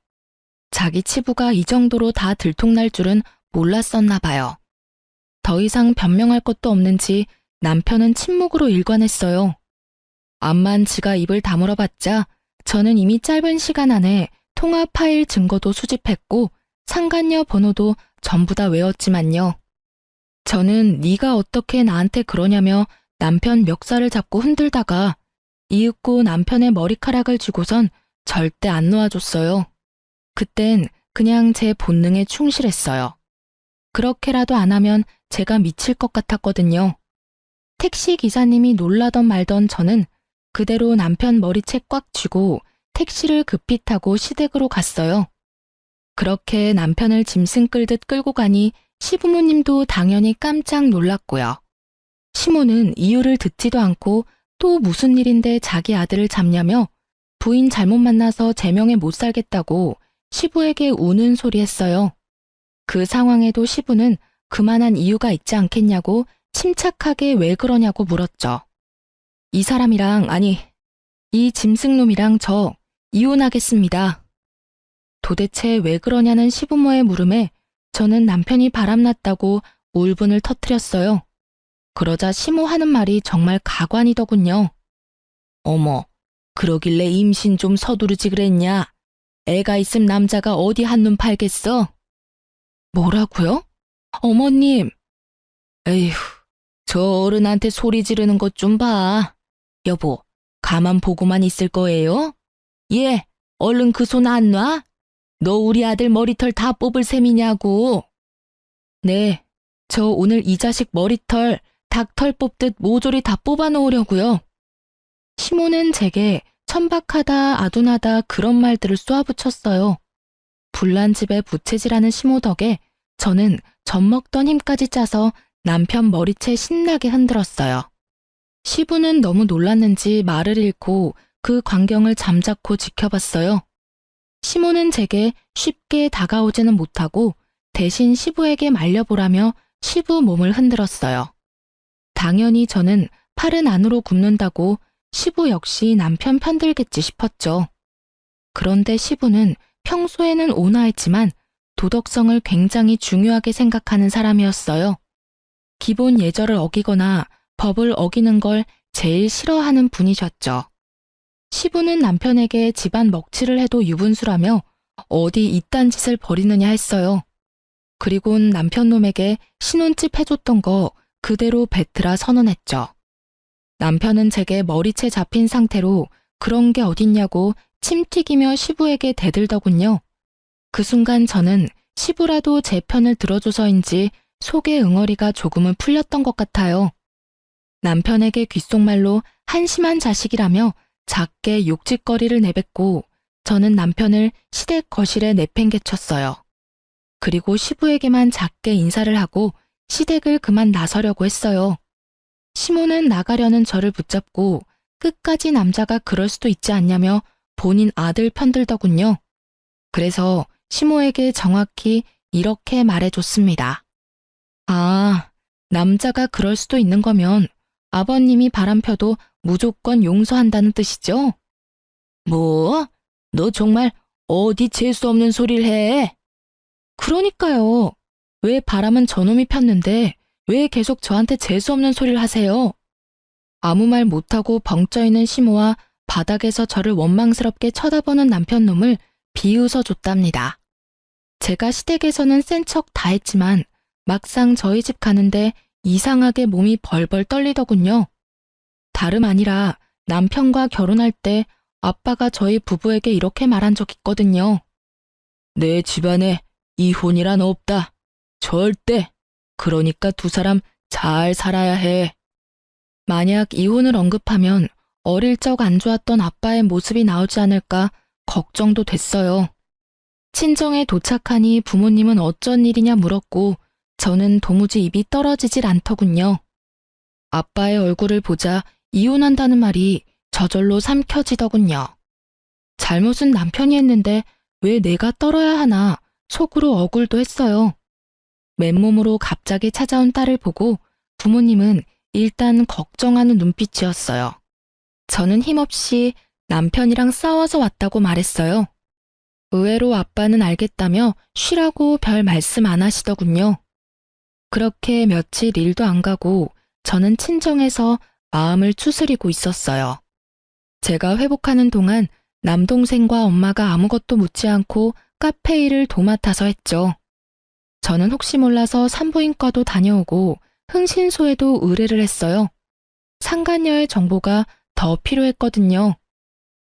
Speaker 1: 자기 치부가 이 정도로 다 들통날 줄은 몰랐었나 봐요. 더 이상 변명할 것도 없는지 남편은 침묵으로 일관했어요. 암만 지가 입을 다물어 봤자 저는 이미 짧은 시간 안에 통화 파일 증거도 수집했고 상간녀 번호도 전부 다 외웠지만요. 저는 네가 어떻게 나한테 그러냐며 남편 멱살을 잡고 흔들다가 이윽고 남편의 머리카락을 쥐고선 절대 안 놓아줬어요. 그땐 그냥 제 본능에 충실했어요. 그렇게라도 안 하면 제가 미칠 것 같았거든요. 택시 기사님이 놀라던 말던 저는 그대로 남편 머리채 꽉 쥐고 택시를 급히 타고 시댁으로 갔어요. 그렇게 남편을 짐승 끌듯 끌고 가니 시부모님도 당연히 깜짝 놀랐고요. 시모는 이유를 듣지도 않고 또 무슨 일인데 자기 아들을 잡냐며 부인 잘못 만나서 제명에 못 살겠다고 시부에게 우는 소리 했어요. 그 상황에도 시부는 그만한 이유가 있지 않겠냐고 침착하게 왜 그러냐고 물었죠. 이 사람이랑, 아니, 이 짐승놈이랑 저 이혼하겠습니다. 도대체 왜 그러냐는 시부모의 물음에 저는 남편이 바람났다고 울분을 터뜨렸어요. 그러자 시모 하는 말이 정말 가관이더군요. 어머, 그러길래 임신 좀 서두르지 그랬냐? 애가 있음 남자가 어디 한눈 팔겠어? 뭐라고요? 어머님. 에휴, 저 어른한테 소리 지르는 것 좀 봐. 여보, 가만 보고만 있을 거예요? 예, 얼른 그 손 안 놔? 너 우리 아들 머리털 다 뽑을 셈이냐고. 네, 저 오늘 이 자식 머리털, 닭털 뽑듯 모조리 다 뽑아 놓으려고요. 시모는 제게 천박하다, 아둔하다 그런 말들을 쏘아붙였어요. 불난 집에 부채질하는 시모 덕에 저는 젖먹던 힘까지 짜서 남편 머리채 신나게 흔들었어요. 시부는 너무 놀랐는지 말을 잃고 그 광경을 잠자코 지켜봤어요. 시모는 제게 쉽게 다가오지는 못하고 대신 시부에게 말려보라며 시부 몸을 흔들었어요. 당연히 저는 팔은 안으로 굽는다고 시부 역시 남편 편들겠지 싶었죠. 그런데 시부는 평소에는 온화했지만 도덕성을 굉장히 중요하게 생각하는 사람이었어요. 기본 예절을 어기거나 법을 어기는 걸 제일 싫어하는 분이셨죠. 시부는 남편에게 집안 먹칠을 해도 유분수라며 어디 이딴 짓을 벌이느냐 했어요. 그리곤 남편 놈에게 신혼집 해줬던 거 그대로 뱉으라 선언했죠. 남편은 제게 머리채 잡힌 상태로 그런 게 어딨냐고 침 튀기며 시부에게 대들더군요. 그 순간 저는 시부라도 제 편을 들어줘서인지 속의 응어리가 조금은 풀렸던 것 같아요. 남편에게 귓속말로 한심한 자식이라며 작게 욕짓거리를 내뱉고 저는 남편을 시댁 거실에 내팽개쳤어요. 그리고 시부에게만 작게 인사를 하고 시댁을 그만 나서려고 했어요. 시모는 나가려는 저를 붙잡고 끝까지 남자가 그럴 수도 있지 않냐며 본인 아들 편들더군요. 그래서 시모에게 정확히 이렇게 말해줬습니다. 아, 남자가 그럴 수도 있는 거면 아버님이 바람펴도 무조건 용서한다는 뜻이죠? 뭐? 너 정말 어디 재수 없는 소리를 해? 그러니까요. 왜 바람은 저놈이 폈는데 왜 계속 저한테 재수 없는 소리를 하세요? 아무 말 못하고 벙쪄있는 시모와 바닥에서 저를 원망스럽게 쳐다보는 남편 놈을 비웃어 줬답니다. 제가 시댁에서는 센 척 다 했지만 막상 저희 집 가는데 이상하게 몸이 벌벌 떨리더군요. 다름 아니라 남편과 결혼할 때 아빠가 저희 부부에게 이렇게 말한 적 있거든요. 내 집안에 이혼이란 없다. 절대. 그러니까 두 사람 잘 살아야 해. 만약 이혼을 언급하면 어릴 적 안 좋았던 아빠의 모습이 나오지 않을까 걱정도 됐어요. 친정에 도착하니 부모님은 어쩐 일이냐 물었고 저는 도무지 입이 떨어지질 않더군요. 아빠의 얼굴을 보자 이혼한다는 말이 저절로 삼켜지더군요. 잘못은 남편이 했는데 왜 내가 떨어야 하나 속으로 억울도 했어요. 맨몸으로 갑자기 찾아온 딸을 보고 부모님은 일단 걱정하는 눈빛이었어요. 저는 힘없이 남편이랑 싸워서 왔다고 말했어요. 의외로 아빠는 알겠다며 쉬라고 별 말씀 안 하시더군요. 그렇게 며칠 일도 안 가고 저는 친정에서 마음을 추스리고 있었어요. 제가 회복하는 동안 남동생과 엄마가 아무것도 묻지 않고 카페 일을 도맡아서 했죠. 저는 혹시 몰라서 산부인과도 다녀오고 흥신소에도 의뢰를 했어요. 상간녀의 정보가 더 필요했거든요.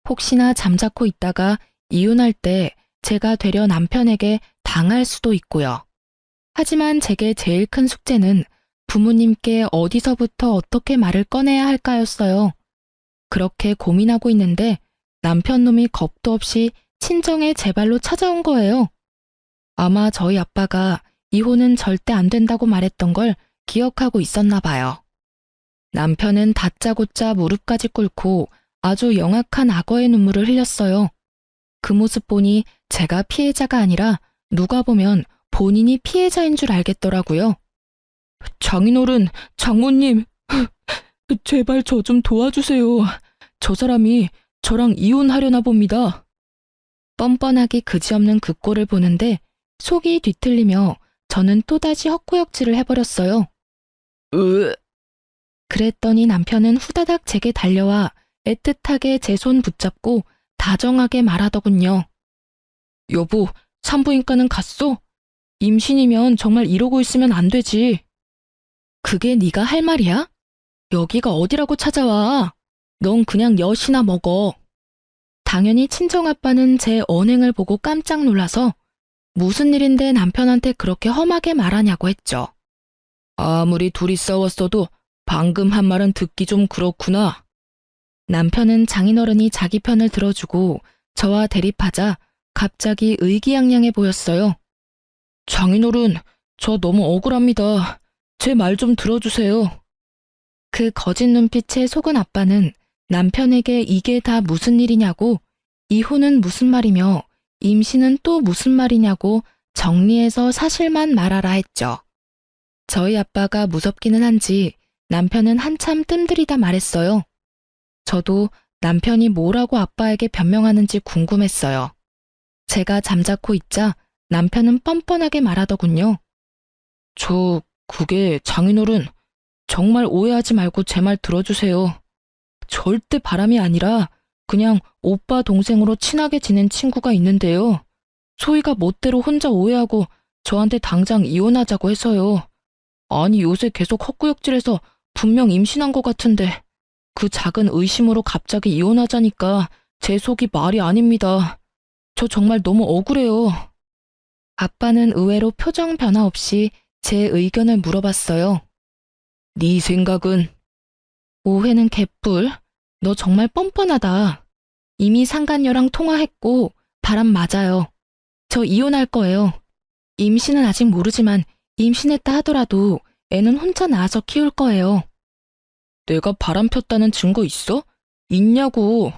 Speaker 1: 혹시나 잠자코 있다가 이혼할 때 제가 되려 남편에게 당할 수도 있고요. 하지만 제게 제일 큰 숙제는 부모님께 어디서부터 어떻게 말을 꺼내야 할까였어요. 그렇게 고민하고 있는데 남편 놈이 겁도 없이 친정에 제 발로 찾아온 거예요. 아마 저희 아빠가 이혼은 절대 안 된다고 말했던 걸 기억하고 있었나 봐요. 남편은 다짜고짜 무릎까지 꿇고 아주 영악한 악어의 눈물을 흘렸어요. 그 모습 보니 제가 피해자가 아니라 누가 보면 본인이 피해자인 줄 알겠더라고요. 장인어른, 장모님, 제발 저 좀 도와주세요. 저 사람이 저랑 이혼하려나 봅니다. 뻔뻔하기 그지없는 그 꼴을 보는데 속이 뒤틀리며 저는 또다시 헛구역질을 해버렸어요. 그랬더니 남편은 후다닥 제게 달려와 애틋하게 제 손 붙잡고 다정하게 말하더군요. 여보, 산부인과는 갔어? 임신이면 정말 이러고 있으면 안 되지. 그게 네가 할 말이야? 여기가 어디라고 찾아와. 넌 그냥 엿이나 먹어. 당연히 친정아빠는 제 언행을 보고 깜짝 놀라서 무슨 일인데 남편한테 그렇게 험하게 말하냐고 했죠. 아무리 둘이 싸웠어도 방금 한 말은 듣기 좀 그렇구나. 남편은 장인어른이 자기 편을 들어주고 저와 대립하자 갑자기 의기양양해 보였어요. 장인어른, 저 너무 억울합니다. 제 말 좀 들어주세요. 그 거짓 눈빛에 속은 아빠는 남편에게 이게 다 무슨 일이냐고, 이혼은 무슨 말이며 임신은 또 무슨 말이냐고 정리해서 사실만 말하라 했죠. 저희 아빠가 무섭기는 한지 남편은 한참 뜸들이다 말했어요. 저도 남편이 뭐라고 아빠에게 변명하는지 궁금했어요. 제가 잠자코 있자 남편은 뻔뻔하게 말하더군요. 그게 장인어른, 정말 오해하지 말고 제 말 들어주세요. 절대 바람이 아니라 그냥 오빠 동생으로 친하게 지낸 친구가 있는데요. 소희가 멋대로 혼자 오해하고 저한테 당장 이혼하자고 해서요. 아니 요새 계속 헛구역질해서 분명 임신한 것 같은데 그 작은 의심으로 갑자기 이혼하자니까 제 속이 말이 아닙니다. 저 정말 너무 억울해요. 아빠는 의외로 표정 변화 없이 제 의견을 물어봤어요. 네 생각은? 오해는 개뿔. 너 정말 뻔뻔하다. 이미 상간녀랑 통화했고 바람 맞아요. 저 이혼할 거예요. 임신은 아직 모르지만 임신했다 하더라도 애는 혼자 낳아서 키울 거예요. 내가 바람 폈다는 증거 있어? 있냐고.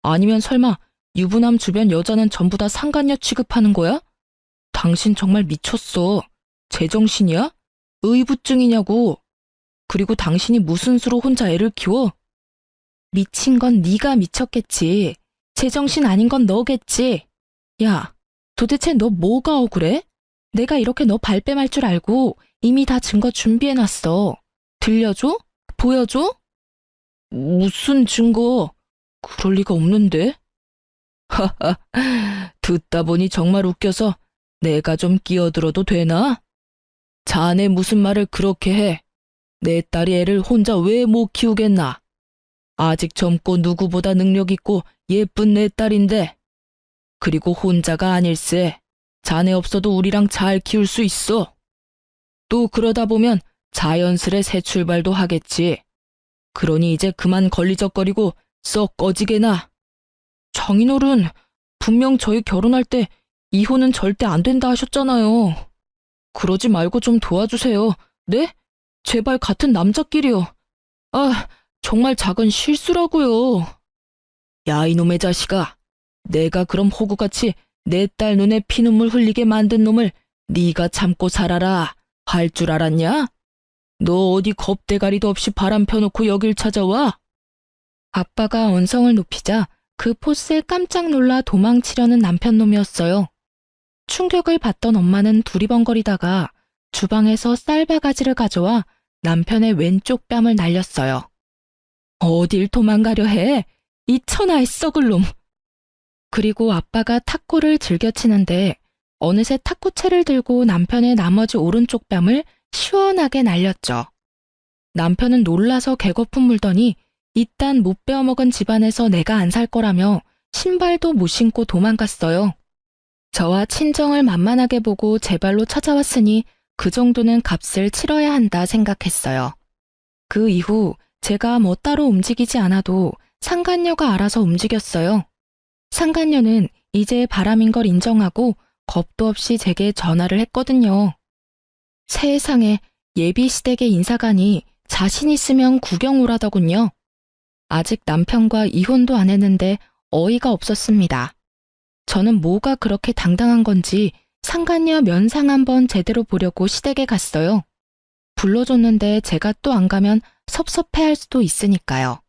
Speaker 1: 아니면 설마 유부남 주변 여자는 전부 다 상간녀 취급하는 거야? 당신 정말 미쳤어. 제정신이야? 의부증이냐고. 그리고 당신이 무슨 수로 혼자 애를 키워? 미친 건 네가 미쳤겠지. 제정신 아닌 건 너겠지. 야, 도대체 너 뭐가 억울해? 내가 이렇게 너 발뺌할 줄 알고 이미 다 증거 준비해놨어. 들려줘? 보여줘? 무슨 증거? 그럴 리가 없는데? 하하, 듣다 보니 정말 웃겨서 내가 좀 끼어들어도 되나? 자네 무슨 말을 그렇게 해? 내 딸이 애를 혼자 왜 못 키우겠나? 아직 젊고 누구보다 능력 있고 예쁜 내 딸인데. 그리고 혼자가 아닐세. 자네 없어도 우리랑 잘 키울 수 있어. 또 그러다 보면 자연스레 새 출발도 하겠지. 그러니 이제 그만 걸리적거리고 썩 꺼지게나. 장인어른, 분명 저희 결혼할 때 이혼은 절대 안 된다 하셨잖아요. 그러지 말고 좀 도와주세요. 네? 제발 같은 남자끼리요. 아, 정말 작은 실수라고요. 야, 이놈의 자식아. 내가 그럼 호구같이 내 딸 눈에 피눈물 흘리게 만든 놈을 네가 참고 살아라 할 줄 알았냐? 너 어디 겁대가리도 없이 바람 펴놓고 여길 찾아와? 아빠가 언성을 높이자 그 포스에 깜짝 놀라 도망치려는 남편 놈이었어요. 충격을 받던 엄마는 두리번거리다가 주방에서 쌀바가지를 가져와 남편의 왼쪽 뺨을 날렸어요. 어딜 도망가려 해? 이 천하의 썩을 놈. 그리고 아빠가 탁구를 즐겨 치는데 어느새 탁구채를 들고 남편의 나머지 오른쪽 뺨을 시원하게 날렸죠. 남편은 놀라서 개거품 물더니 이딴 못 베어먹은 집안에서 내가 안 살 거라며 신발도 못 신고 도망갔어요. 저와 친정을 만만하게 보고 제 발로 찾아왔으니 그 정도는 값을 치러야 한다 생각했어요. 그 이후 제가 뭐 따로 움직이지 않아도 상간녀가 알아서 움직였어요. 상간녀는 이제 바람인 걸 인정하고 겁도 없이 제게 전화를 했거든요. 세상에, 예비시댁의 인사가니 자신 있으면 구경 오라더군요. 아직 남편과 이혼도 안 했는데 어이가 없었습니다. 저는 뭐가 그렇게 당당한 건지 상간녀 면상 한번 제대로 보려고 시댁에 갔어요. 불러줬는데 제가 또 안 가면 섭섭해할 수도 있으니까요.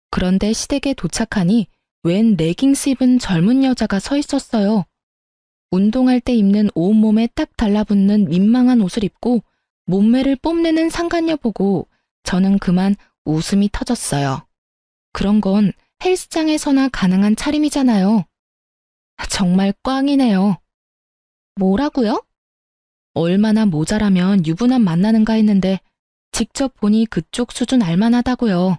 Speaker 1: 그런데 시댁에 도착하니 웬 레깅스 입은 젊은 여자가 서 있었어요. 운동할 때 입는 온몸에 딱 달라붙는 민망한 옷을 입고 몸매를 뽐내는 상간녀 보고 저는 그만 웃음이 터졌어요. 그런 건 헬스장에서나 가능한 차림이잖아요. 정말 꽝이네요. 뭐라고요? 얼마나 모자라면 유부남 만나는가 했는데 직접 보니 그쪽 수준 알만하다고요.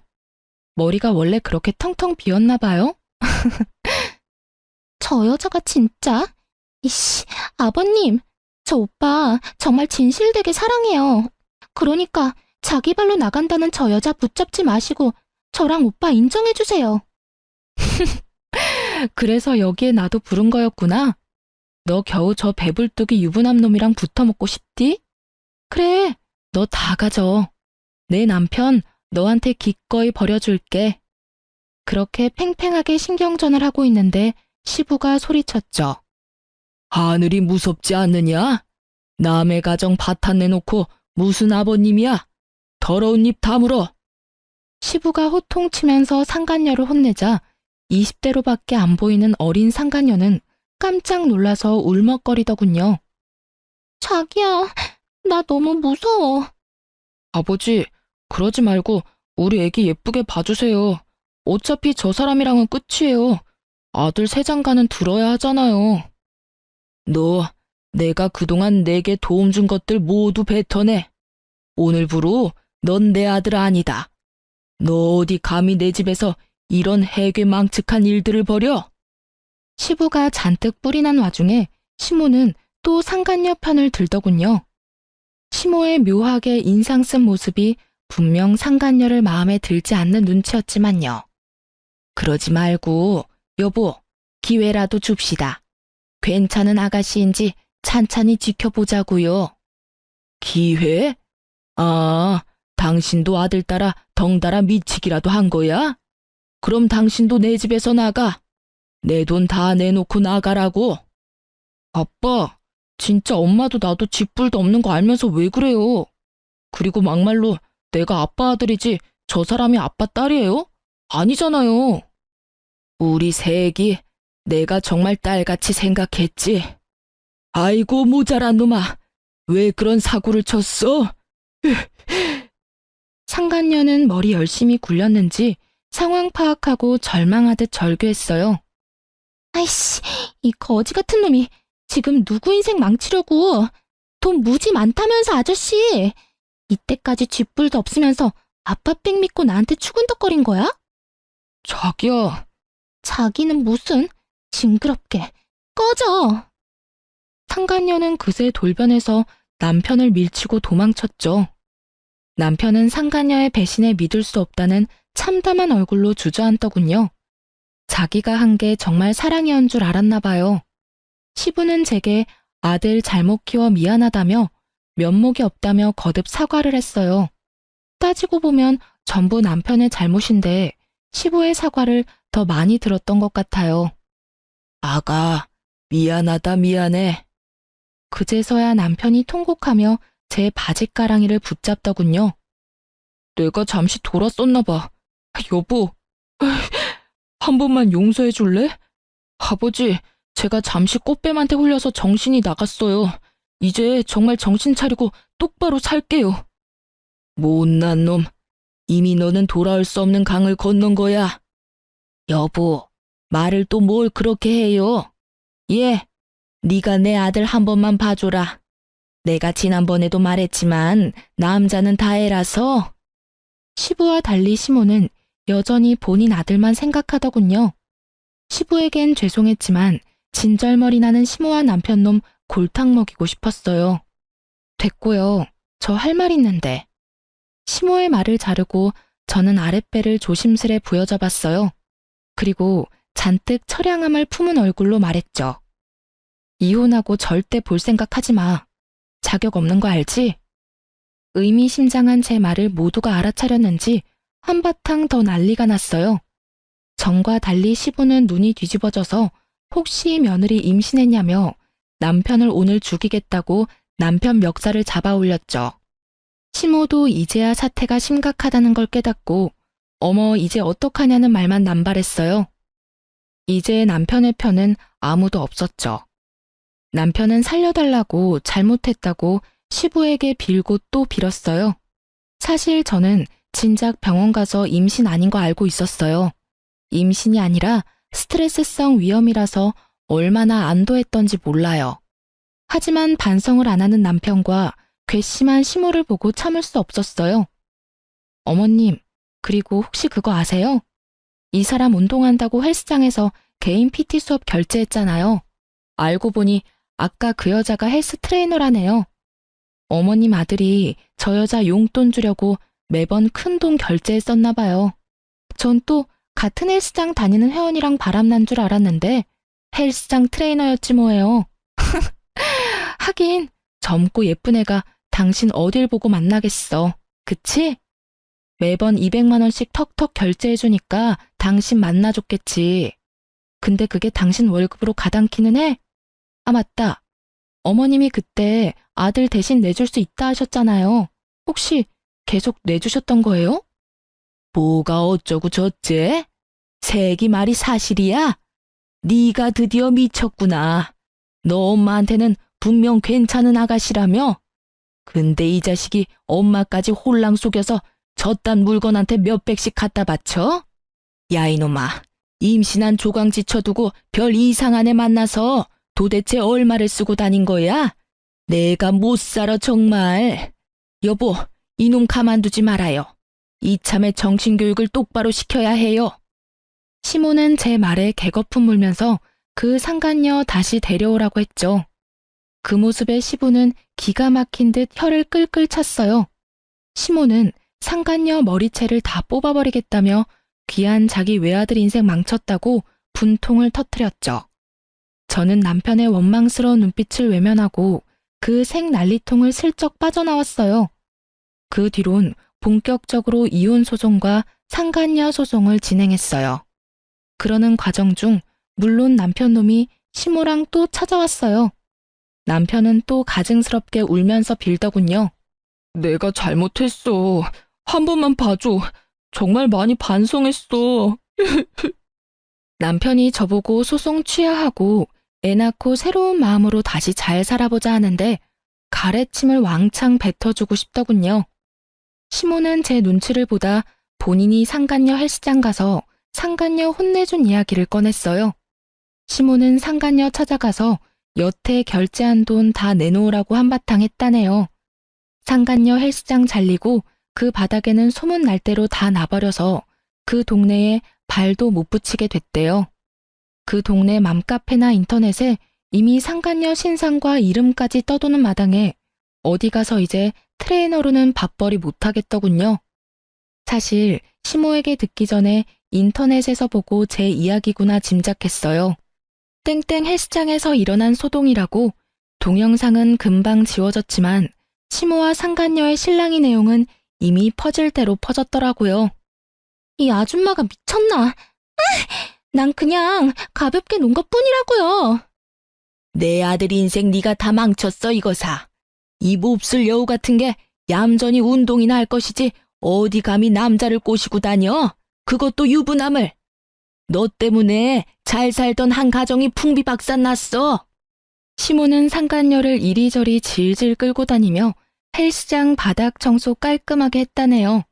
Speaker 1: 머리가 원래 그렇게 텅텅 비었나 봐요? 저 여자가 진짜? 이씨, 아버님, 저 오빠 정말 진실되게 사랑해요. 그러니까 자기 발로 나간다는 저 여자 붙잡지 마시고 저랑 오빠 인정해주세요. 그래서 여기에 나도 부른 거였구나. 너 겨우 저 배불뚝이 유부남 놈이랑 붙어먹고 싶디? 그래, 너 다 가져. 내 남편 너한테 기꺼이 버려줄게. 그렇게 팽팽하게 신경전을 하고 있는데 시부가 소리쳤죠. 하늘이 무섭지 않느냐? 남의 가정 파탄 내놓고 무슨 아버님이야? 더러운 입 다물어. 시부가 호통치면서 상간녀를 혼내자 20대로밖에 안 보이는 어린 상간녀는 깜짝 놀라서 울먹거리더군요. 자기야, 나 너무 무서워. 아버지, 그러지 말고 우리 애기 예쁘게 봐주세요. 어차피 저 사람이랑은 끝이에요. 아들 세 장가는 들어야 하잖아요. 너, 내가 그동안 내게 도움 준 것들 모두 뱉어내. 오늘부로 넌 내 아들 아니다. 너 어디 감히 내 집에서 이런 해괴망측한 일들을 벌여? 시부가 잔뜩 뿔이 난 와중에 시모는 또 상간녀 편을 들더군요. 시모의 묘하게 인상 쓴 모습이 분명 상간녀를 마음에 들지 않는 눈치였지만요. 그러지 말고 여보, 기회라도 줍시다. 괜찮은 아가씨인지 찬찬히 지켜보자고요. 기회? 아, 당신도 아들 따라 덩달아 미치기라도 한 거야? 그럼 당신도 내 집에서 나가. 내 돈 다 내놓고 나가라고. 아빠, 진짜 엄마도 나도 쥐뿔도 없는 거 알면서 왜 그래요? 그리고 막말로 내가 아빠 아들이지 저 사람이 아빠 딸이에요? 아니잖아요. 우리 새애기, 내가 정말 딸같이 생각했지. 아이고 모자란 놈아, 왜 그런 사고를 쳤어? 상간녀는 머리 열심히 굴렸는지 상황 파악하고 절망하듯 절규했어요. 아이씨, 이 거지 같은 놈이 지금 누구 인생 망치려고. 돈 무지 많다면서 아저씨. 이때까지 쥐뿔도 없으면서 아빠 삥 믿고 나한테 추근덕거린 거야? 자기야. 자기는 무슨, 징그럽게. 꺼져. 상간녀는 그새 돌변해서 남편을 밀치고 도망쳤죠. 남편은 상간녀의 배신에 믿을 수 없다는 참담한 얼굴로 주저앉더군요. 자기가 한 게 정말 사랑이었는 줄 알았나 봐요. 시부는 제게 아들 잘못 키워 미안하다며 면목이 없다며 거듭 사과를 했어요. 따지고 보면 전부 남편의 잘못인데 시부의 사과를 더 많이 들었던 것 같아요. 아가, 미안하다 미안해. 그제서야 남편이 통곡하며 제 바짓가랑이를 붙잡더군요. 내가 잠시 돌았었나 봐. 여보, 한 번만 용서해 줄래? 아버지, 제가 잠시 꽃뱀한테 홀려서 정신이 나갔어요. 이제 정말 정신 차리고 똑바로 살게요. 못난 놈, 이미 너는 돌아올 수 없는 강을 건넌 거야. 여보, 말을 또 뭘 그렇게 해요? 예, 네가 내 아들 한 번만 봐줘라. 내가 지난번에도 말했지만 남자는 다 애라서. 시부와 달리 시모는 여전히 본인 아들만 생각하더군요. 시부에겐 죄송했지만 진절머리 나는 시모와 남편놈 골탕 먹이고 싶었어요. 됐고요. 저 할 말 있는데. 시모의 말을 자르고 저는 아랫배를 조심스레 부여잡았어요. 그리고 잔뜩 처량함을 품은 얼굴로 말했죠. 이혼하고 절대 볼 생각 하지 마. 자격 없는 거 알지? 의미심장한 제 말을 모두가 알아차렸는지 한바탕 더 난리가 났어요. 전과 달리 시부는 눈이 뒤집어져서 혹시 며느리 임신했냐며 남편을 오늘 죽이겠다고 남편 멱살을 잡아 올렸죠. 시모도 이제야 사태가 심각하다는 걸 깨닫고 어머 이제 어떡하냐는 말만 남발했어요. 이제 남편의 편은 아무도 없었죠. 남편은 살려달라고 잘못했다고 시부에게 빌고 또 빌었어요. 사실 저는 진작 병원 가서 임신 아닌 거 알고 있었어요. 임신이 아니라 스트레스성 위염이라서 얼마나 안도했던지 몰라요. 하지만 반성을 안 하는 남편과 괘씸한 시모를 보고 참을 수 없었어요. 어머님, 그리고 혹시 그거 아세요? 이 사람 운동한다고 헬스장에서 개인 PT 수업 결제했잖아요. 알고 보니 아까 그 여자가 헬스 트레이너라네요. 어머님 아들이 저 여자 용돈 주려고 매번 큰 돈 결제했었나 봐요. 전 또 같은 헬스장 다니는 회원이랑 바람난 줄 알았는데 헬스장 트레이너였지 뭐예요. 하긴 젊고 예쁜 애가 당신 어딜 보고 만나겠어. 그치? 매번 200만 원씩 턱턱 결제해주니까 당신 만나줬겠지. 근데 그게 당신 월급으로 가당키는 해? 아, 맞다. 어머님이 그때 아들 대신 내줄 수 있다 하셨잖아요. 혹시 계속 내주셨던 거예요? 뭐가 어쩌고 저째? 새기 말이 사실이야? 네가 드디어 미쳤구나. 너 엄마한테는 분명 괜찮은 아가씨라며? 근데 이 자식이 엄마까지 홀랑 속여서 저딴 물건한테 몇백씩 갖다 바쳐? 야, 이놈아. 임신한 조강지 쳐두고 별 이상한 애 만나서 도대체 얼마를 쓰고 다닌 거야? 내가 못 살아 정말. 여보, 이놈 가만두지 말아요. 이참에 정신교육을 똑바로 시켜야 해요. 시모는 제 말에 개거품 물면서 그 상간녀 다시 데려오라고 했죠. 그 모습에 시부는 기가 막힌 듯 혀를 끌끌 찼어요. 시모는 상간녀 머리채를 다 뽑아버리겠다며 귀한 자기 외아들 인생 망쳤다고 분통을 터뜨렸죠. 저는 남편의 원망스러운 눈빛을 외면하고 그 생난리통을 슬쩍 빠져나왔어요. 그 뒤론 본격적으로 이혼 소송과 상간녀 소송을 진행했어요. 그러는 과정 중 물론 남편 놈이 시모랑 또 찾아왔어요. 남편은 또 가증스럽게 울면서 빌더군요. 내가 잘못했어. 한 번만 봐줘. 정말 많이 반성했어. 남편이 저보고 소송 취하하고 애 낳고 새로운 마음으로 다시 잘 살아보자 하는데 가래침을 왕창 뱉어주고 싶더군요. 시모는 제 눈치를 보다 본인이 상간녀 헬스장 가서 상간녀 혼내준 이야기를 꺼냈어요. 시모는 상간녀 찾아가서 여태 결제한 돈 다 내놓으라고 한바탕 했다네요. 상간녀 헬스장 잘리고 그 바닥에는 소문 날 대로 다 나버려서 그 동네에 발도 못 붙이게 됐대요. 그 동네 맘카페나 인터넷에 이미 상간녀 신상과 이름까지 떠도는 마당에 어디 가서 이제 트레이너로는 밥벌이 못하겠더군요. 사실 시모에게 듣기 전에 인터넷에서 보고 제 이야기구나 짐작했어요. 땡땡 헬스장에서 일어난 소동이라고 동영상은 금방 지워졌지만 시모와 상간녀의 실랑이 내용은 이미 퍼질 대로 퍼졌더라고요. 이 아줌마가 미쳤나? 난 그냥 가볍게 논 것뿐이라고요. 내 아들 인생 네가 다 망쳤어 이거사. 이 몹쓸 여우 같은 게 얌전히 운동이나 할 것이지 어디 감히 남자를 꼬시고 다녀? 그것도 유부남을. 너 때문에 잘 살던 한 가정이 풍비박산 났어. 시모는 상간녀를 이리저리 질질 끌고 다니며 헬스장 바닥 청소 깔끔하게 했다네요.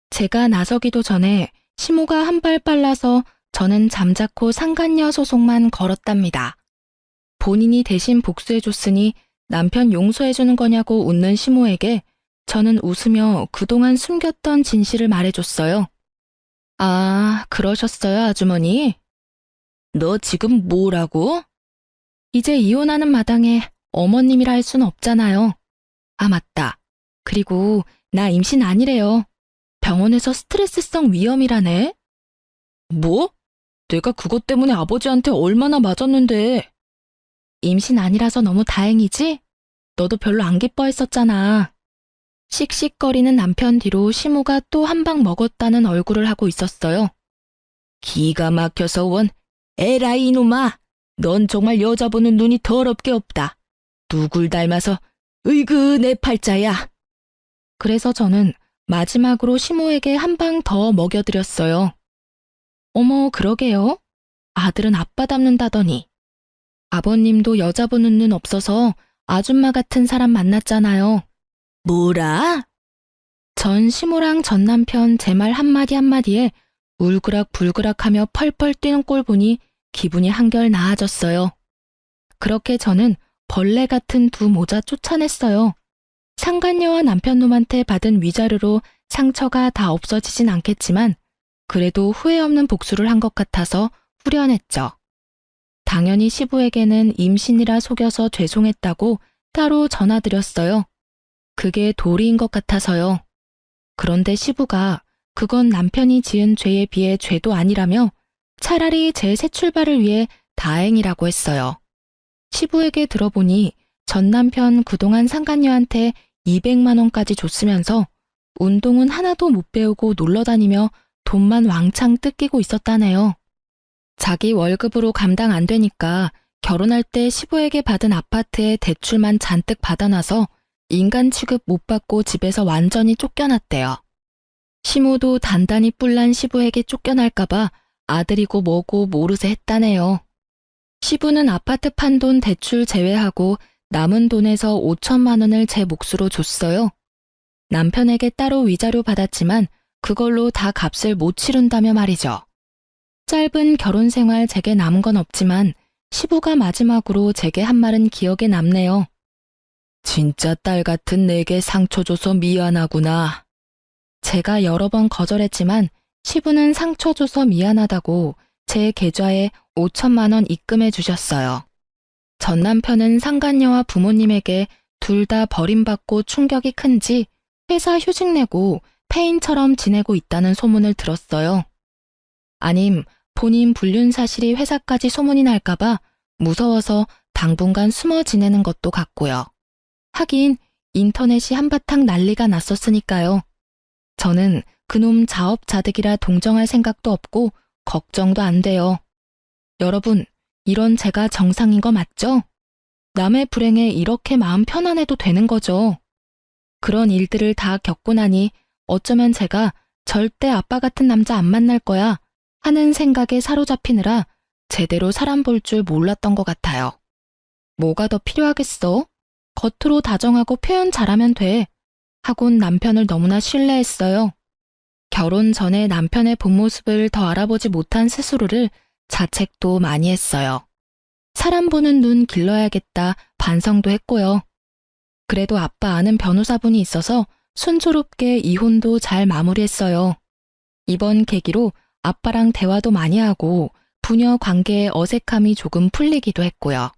Speaker 1: 제가 나서기도 전에 시모가 한 발 빨라서 저는 잠자코 상간녀 소송만 걸었답니다. 본인이 대신 복수해줬으니 남편 용서해주는 거냐고 웃는 시모에게 저는 웃으며 그동안 숨겼던 진실을 말해줬어요. 아, 그러셨어요, 아주머니? 너 지금 뭐라고? 이제 이혼하는 마당에 어머님이라 할 순 없잖아요. 아, 맞다. 그리고 나 임신 아니래요. 병원에서 스트레스성 위염이라네. 뭐? 내가 그것 때문에 아버지한테 얼마나 맞았는데. 임신 아니라서 너무 다행이지? 너도 별로 안 기뻐했었잖아. 씩씩거리는 남편 뒤로 시모가 또 한 방 먹었다는 얼굴을 하고 있었어요. 기가 막혀서 원. 에라이 이놈아. 넌 정말 여자 보는 눈이 더럽게 없다. 누굴 닮아서 으이그 내 팔자야. 그래서 저는 마지막으로 시모에게 한 방 더 먹여드렸어요. 어머, 그러게요. 아들은 아빠 닮는다더니. 아버님도 여자 보는 눈 없어서 아줌마 같은 사람 만났잖아요. 뭐라? 전 시모랑 전 남편 제 말 한마디 한마디에 울그락불그락하며 펄펄 뛰는 꼴 보니 기분이 한결 나아졌어요. 그렇게 저는 벌레 같은 두 모자 쫓아냈어요. 상간녀와 남편놈한테 받은 위자료로 상처가 다 없어지진 않겠지만 그래도 후회 없는 복수를 한 것 같아서 후련했죠. 당연히 시부에게는 임신이라 속여서 죄송했다고 따로 전화드렸어요. 그게 도리인 것 같아서요. 그런데 시부가 그건 남편이 지은 죄에 비해 죄도 아니라며 차라리 제 새 출발을 위해 다행이라고 했어요. 시부에게 들어보니 전 남편 그동안 상간녀한테 200만 원까지 줬으면서 운동은 하나도 못 배우고 놀러 다니며 돈만 왕창 뜯기고 있었다네요. 자기 월급으로 감당 안 되니까 결혼할 때 시부에게 받은 아파트에 대출만 잔뜩 받아놔서 인간 취급 못 받고 집에서 완전히 쫓겨났대요. 시모도 단단히 뿔난 시부에게 쫓겨날까봐 아들이고 뭐고 모르쇠 했다네요. 시부는 아파트 판돈 대출 제외하고 남은 돈에서 5천만 원을 제 몫으로 줬어요. 남편에게 따로 위자료 받았지만 그걸로 다 값을 못 치른다며 말이죠. 짧은 결혼 생활 제게 남은 건 없지만 시부가 마지막으로 제게 한 말은 기억에 남네요. 진짜 딸 같은 내게 상처 줘서 미안하구나. 제가 여러 번 거절했지만 시부는 상처 줘서 미안하다고 제 계좌에 5천만 원 입금해 주셨어요. 전 남편은 상간녀와 부모님에게 둘 다 버림받고 충격이 큰지 회사 휴직 내고 폐인처럼 지내고 있다는 소문을 들었어요. 아님 본인 불륜 사실이 회사까지 소문이 날까봐 무서워서 당분간 숨어 지내는 것도 같고요. 하긴 인터넷이 한바탕 난리가 났었으니까요. 저는 그놈 자업자득이라 동정할 생각도 없고 걱정도 안 돼요. 여러분, 이런 제가 정상인 거 맞죠? 남의 불행에 이렇게 마음 편안해도 되는 거죠. 그런 일들을 다 겪고 나니 어쩌면 제가 절대 아빠 같은 남자 안 만날 거야 하는 생각에 사로잡히느라 제대로 사람 볼 줄 몰랐던 것 같아요. 뭐가 더 필요하겠어? 겉으로 다정하고 표현 잘하면 돼. 하곤 남편을 너무나 신뢰했어요. 결혼 전에 남편의 본 모습을 더 알아보지 못한 스스로를 자책도 많이 했어요. 사람 보는 눈 길러야겠다 반성도 했고요. 그래도 아빠 아는 변호사분이 있어서 순조롭게 이혼도 잘 마무리했어요. 이번 계기로 아빠랑 대화도 많이 하고 부녀 관계의 어색함이 조금 풀리기도 했고요.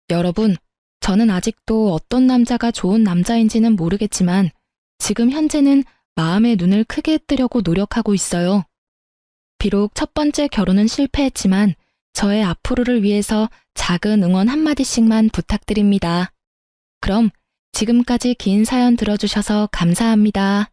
Speaker 1: 여러분, 저는 아직도 어떤 남자가 좋은 남자인지는 모르겠지만 지금 현재는 마음의 눈을 크게 뜨려고 노력하고 있어요. 비록 첫 번째 결혼은 실패했지만 저의 앞으로를 위해서 작은 응원 한마디씩만 부탁드립니다. 그럼 지금까지 긴 사연 들어주셔서 감사합니다.